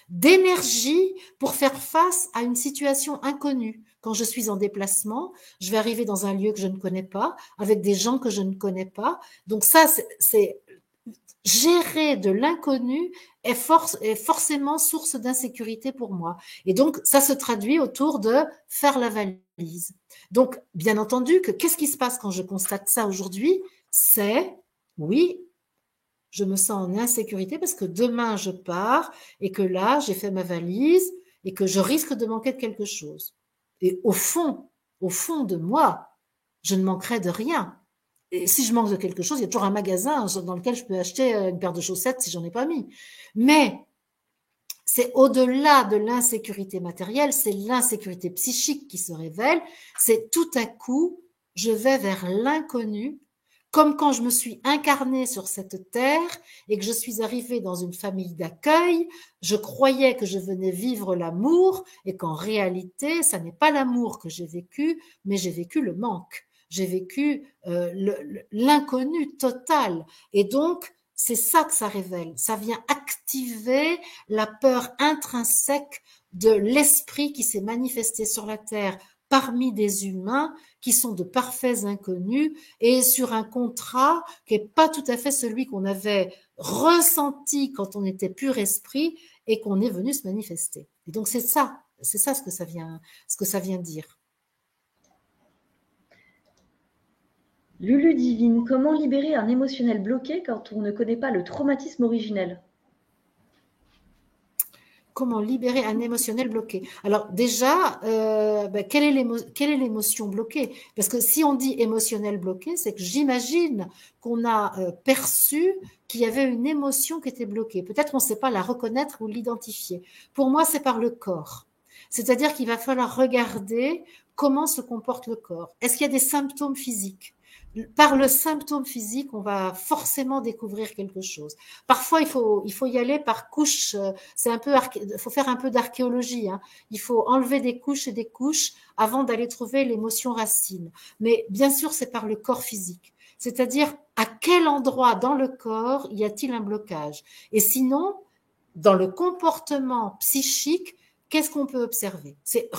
d'énergie pour faire face à une situation inconnue. Quand je suis en déplacement, je vais arriver dans un lieu que je ne connais pas, avec des gens que je ne connais pas. Donc ça, c'est gérer de l'inconnu est forcément source d'insécurité pour moi. Et donc, ça se traduit autour de faire la valise. Donc, bien entendu, qu'est-ce qui se passe quand je constate ça aujourd'hui? Oui, je me sens en insécurité parce que demain je pars et que là, j'ai fait ma valise et que je risque de manquer de quelque chose. Et au fond de moi, je ne manquerai de rien. Et si je manque de quelque chose, il y a toujours un magasin dans lequel je peux acheter une paire de chaussettes si j'en ai pas mis. Mais c'est au-delà de l'insécurité matérielle, c'est l'insécurité psychique qui se révèle. C'est tout à coup, je vais vers l'inconnu, comme quand je me suis incarnée sur cette terre et que je suis arrivée dans une famille d'accueil, je croyais que je venais vivre l'amour et qu'en réalité, ça n'est pas l'amour que j'ai vécu, mais j'ai vécu le manque. J'ai vécu l'inconnu total. Et donc, c'est ça que ça révèle. Ça vient activer la peur intrinsèque de l'esprit qui s'est manifesté sur la terre parmi des humains qui sont de parfaits inconnus et sur un contrat qui n'est pas tout à fait celui qu'on avait ressenti quand on était pur esprit et qu'on est venu se manifester. Et donc c'est ça ce que ça vient dire. Lulu Divine, comment libérer un émotionnel bloqué quand on ne connaît pas le traumatisme originel? Comment libérer un émotionnel bloqué? Alors déjà, quelle est l'émotion bloquée? Parce que si on dit émotionnel bloqué, c'est que j'imagine qu'on a perçu qu'il y avait une émotion qui était bloquée. Peut-être qu'on ne sait pas la reconnaître ou l'identifier. Pour moi, c'est par le corps. C'est-à-dire qu'il va falloir regarder comment se comporte le corps. Est-ce qu'il y a des symptômes physiques? Par le symptôme physique, on va forcément découvrir quelque chose. Parfois, il faut y aller par couches. C'est un peu, faut faire un peu d'archéologie. Hein. Il faut enlever des couches et des couches avant d'aller trouver l'émotion racine. Mais bien sûr, c'est par le corps physique. C'est-à-dire, à quel endroit dans le corps y a-t-il un blocage? Et sinon, dans le comportement psychique, qu'est-ce qu'on peut observer? C'est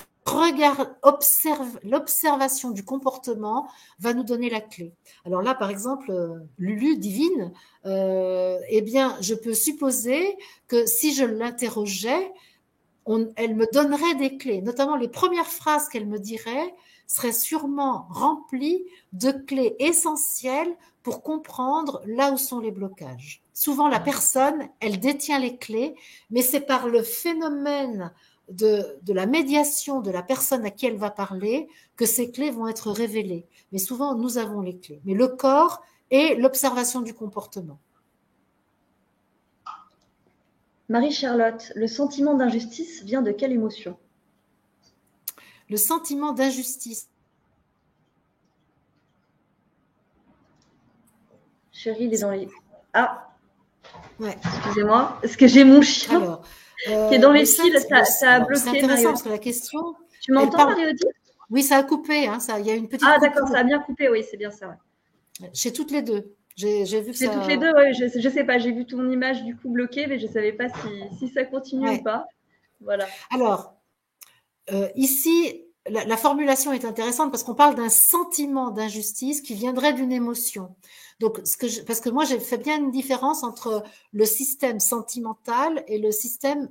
l'observation du comportement va nous donner la clé. Alors là, par exemple, Lulu Divine, eh bien, je peux supposer que si je l'interrogeais, elle me donnerait des clés. Notamment, les premières phrases qu'elle me dirait seraient sûrement remplies de clés essentielles pour comprendre là où sont les blocages. Souvent, la personne, elle détient les clés, mais c'est par le phénomène de la médiation de la personne à qui elle va parler que ces clés vont être révélées. Mais souvent, nous avons les clés. Mais le corps et l'observation du comportement. Marie-Charlotte, le sentiment d'injustice vient de quelle émotion? Le sentiment d'injustice. Chérie, il est dans les... Ah, ouais. Excusez-moi, est-ce que j'ai mon chien Alors, qui est dans les fils, ça a bloqué. C'est intéressant parce que la question... Tu m'entends, Marie-Odile? Oui, ça a coupé. Hein, il y a une petite Ah, d'accord, ça a bien coupé, oui, c'est bien ça. Ouais. Chez toutes les deux. J'ai vu que Chez toutes les deux, oui, je sais pas, j'ai vu ton image du coup bloquée, mais je savais pas si ça continue ou pas. Voilà. Alors, ici, la formulation est intéressante parce qu'on parle d'un sentiment d'injustice qui viendrait d'une émotion. Donc, parce que moi, j'ai fait bien une différence entre le système sentimental et le système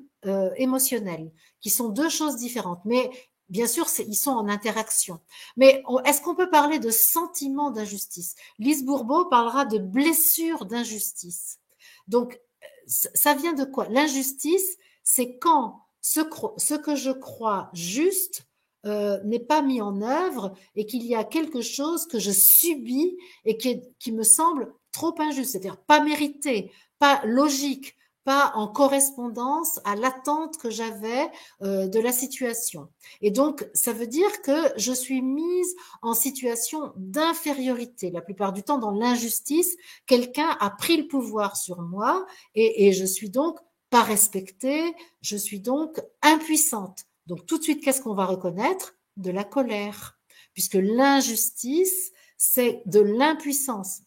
émotionnel, qui sont deux choses différentes. Mais bien sûr, ils sont en interaction. Mais est-ce qu'on peut parler de sentiment d'injustice? Lise Bourbeau parlera de blessure d'injustice. Donc, ça vient de quoi? L'injustice, c'est quand ce que je crois juste n'est pas mis en œuvre et qu'il y a quelque chose que je subis et qui me semble trop injuste, c'est-à-dire pas mérité, pas logique, pas en correspondance à l'attente que j'avais de la situation. Et donc, ça veut dire que je suis mise en situation d'infériorité. La plupart du temps, dans l'injustice, quelqu'un a pris le pouvoir sur moi et je suis donc pas respectée, je suis donc impuissante. Donc tout de suite, qu'est-ce qu'on va reconnaître? De la colère, puisque l'injustice, c'est de l'impuissance,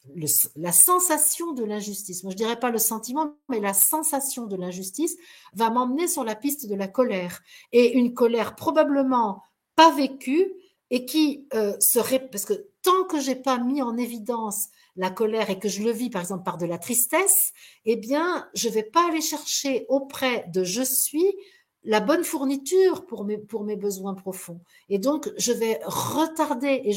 la sensation de l'injustice. Moi, je dirais pas le sentiment, mais la sensation de l'injustice va m'emmener sur la piste de la colère. Et une colère probablement pas vécue et qui serait... Parce que tant que j'ai pas mis en évidence la colère et que je le vis, par exemple, par de la tristesse, eh bien, je vais pas aller chercher auprès de je suis la bonne fourniture pour mes besoins profonds. Et donc, je vais retarder et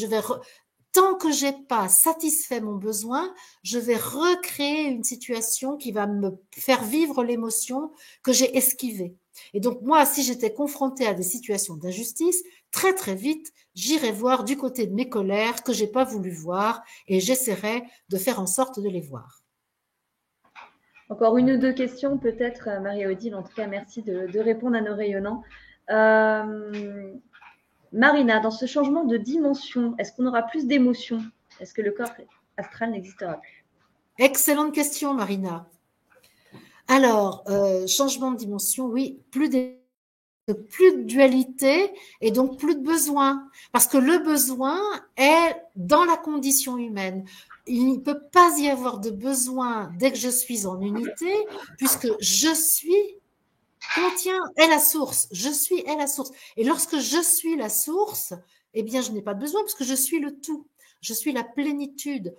tant que j'ai pas satisfait mon besoin, je vais recréer une situation qui va me faire vivre l'émotion que j'ai esquivée. Et donc, moi, si j'étais confrontée à des situations d'injustice, très, très vite, j'irai voir du côté de mes colères que j'ai pas voulu voir et j'essaierai de faire en sorte de les voir. Encore une ou deux questions, peut-être, Marie-Odile. En tout cas, merci de répondre à nos rayonnants. Marina, dans ce changement de dimension, est-ce qu'on aura plus d'émotions? Est-ce que le corps astral n'existera plus? Excellente question, Marina. Alors, changement de dimension, oui, plus de dualité et donc plus de besoin. Parce que le besoin est dans la condition humaine. Il ne peut pas y avoir de besoin dès que je suis en unité, puisque je suis est la source. Je suis est la source. Et lorsque je suis la source, eh bien, je n'ai pas de besoin parce que je suis le tout. Je suis la plénitude.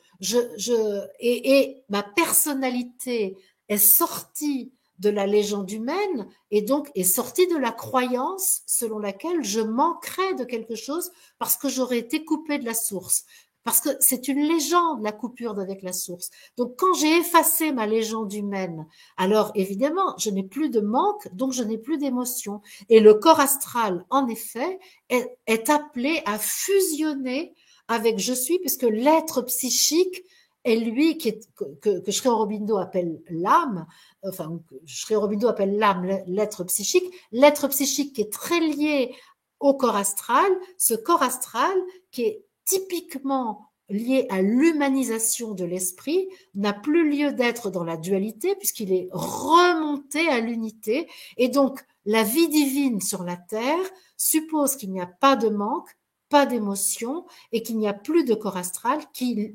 Et ma personnalité est sortie de la légende humaine et donc est sortie de la croyance selon laquelle je manquerais de quelque chose parce que j'aurais été coupée de la source. Parce que c'est une légende, la coupure avec la source. Donc, quand j'ai effacé ma légende humaine, alors évidemment, je n'ai plus de manque, donc je n'ai plus d'émotion. Et le corps astral, en effet, est appelé à fusionner avec je suis, puisque l'être psychique est lui que Sri Aurobindo appelle l'âme, enfin, Sri Aurobindo appelle l'âme l'être psychique. L'être psychique qui est très lié au corps astral, ce corps astral qui est typiquement lié à l'humanisation de l'esprit, n'a plus lieu d'être dans la dualité puisqu'il est remonté à l'unité. Et donc, la vie divine sur la terre suppose qu'il n'y a pas de manque, pas d'émotion et qu'il n'y a plus de corps astral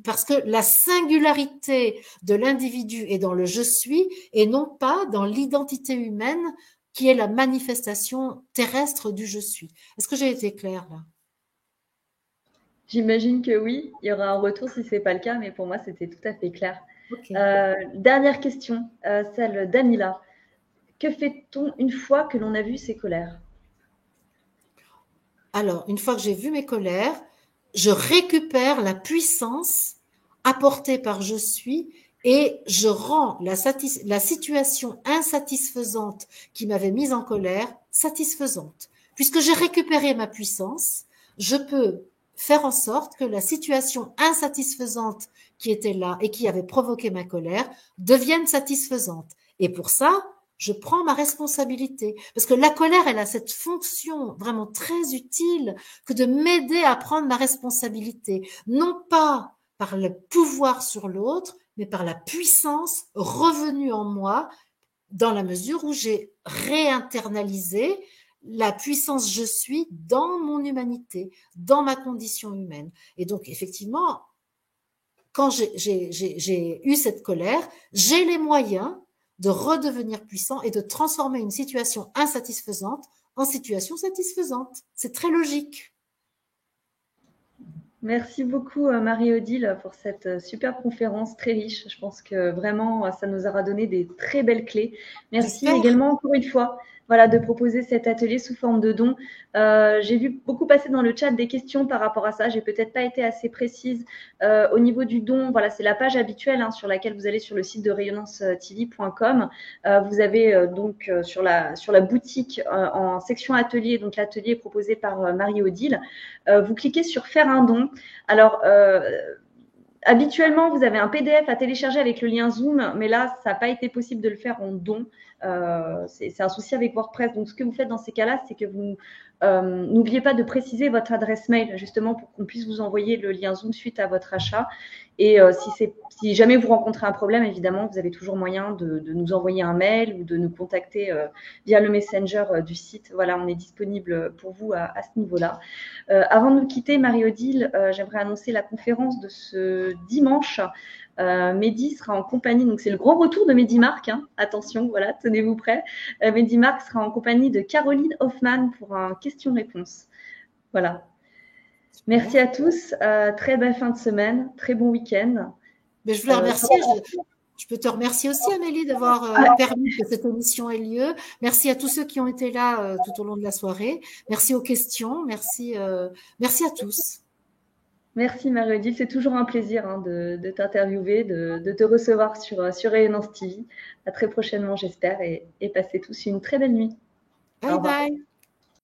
parce que la singularité de l'individu est dans le je suis et non pas dans l'identité humaine qui est la manifestation terrestre du je suis. Est-ce que j'ai été claire là? J'imagine que oui, il y aura un retour si ce n'est pas le cas, mais pour moi, c'était tout à fait clair. Ok. Dernière question, celle d'Amila. Que fait-on une fois que l'on a vu ses colères? Alors, une fois que j'ai vu mes colères, je récupère la puissance apportée par je suis et je rends la situation insatisfaisante qui m'avait mise en colère satisfaisante. Puisque j'ai récupéré ma puissance, je peux faire en sorte que la situation insatisfaisante qui était là et qui avait provoqué ma colère devienne satisfaisante. Et pour ça, je prends ma responsabilité. Parce que la colère, elle a cette fonction vraiment très utile que de m'aider à prendre ma responsabilité. Non pas par le pouvoir sur l'autre, mais par la puissance revenue en moi dans la mesure où j'ai réinternalisé la puissance je suis dans mon humanité, dans ma condition humaine. Et donc, effectivement, quand j'ai eu cette colère, j'ai les moyens de redevenir puissant et de transformer une situation insatisfaisante en situation satisfaisante. C'est très logique. Merci beaucoup Marie-Odile pour cette superbe conférence très riche. Je pense que vraiment ça nous aura donné des très belles clés. Merci J'espère. également encore une fois voilà, de proposer cet atelier sous forme de don. J'ai vu beaucoup passer dans le chat des questions par rapport à ça. J'ai peut-être pas été assez précise au niveau du don. Voilà, c'est la page habituelle sur laquelle vous allez sur le site de rayonnancetv.com. Vous avez donc sur la boutique en section atelier, donc l'atelier est proposé par Marie-Odile. Vous cliquez sur faire un don. Alors, habituellement, vous avez un PDF à télécharger avec le lien Zoom, mais là, ça n'a pas été possible de le faire en don. C'est un souci avec WordPress. Donc, ce que vous faites dans ces cas-là, c'est que vous n'oubliez pas de préciser votre adresse mail, justement, pour qu'on puisse vous envoyer le lien Zoom suite à votre achat. Et si jamais vous rencontrez un problème, évidemment, vous avez toujours moyen de nous envoyer un mail ou de nous contacter via le messenger du site. Voilà, on est disponible pour vous à ce niveau-là. Avant de nous quitter, Marie-Odile, j'aimerais annoncer la conférence de ce dimanche. Mehdi sera en compagnie, donc c'est le grand retour de Mehdi Marc, attention, voilà, tenez-vous prêts. Mehdi Marc sera en compagnie de Caroline Hoffman pour un question-réponse. Voilà. Merci à tous, très belle fin de semaine, très bon week-end. Mais je voulais remercier, je peux te remercier aussi Amélie d'avoir permis que cette émission ait lieu. Merci à tous ceux qui ont été là tout au long de la soirée. Merci aux questions, merci à tous. Merci Marie-Odile, c'est toujours un plaisir de t'interviewer, de te recevoir sur Rayonnance TV. À très prochainement, j'espère, et passez tous une très belle nuit. Bye bye.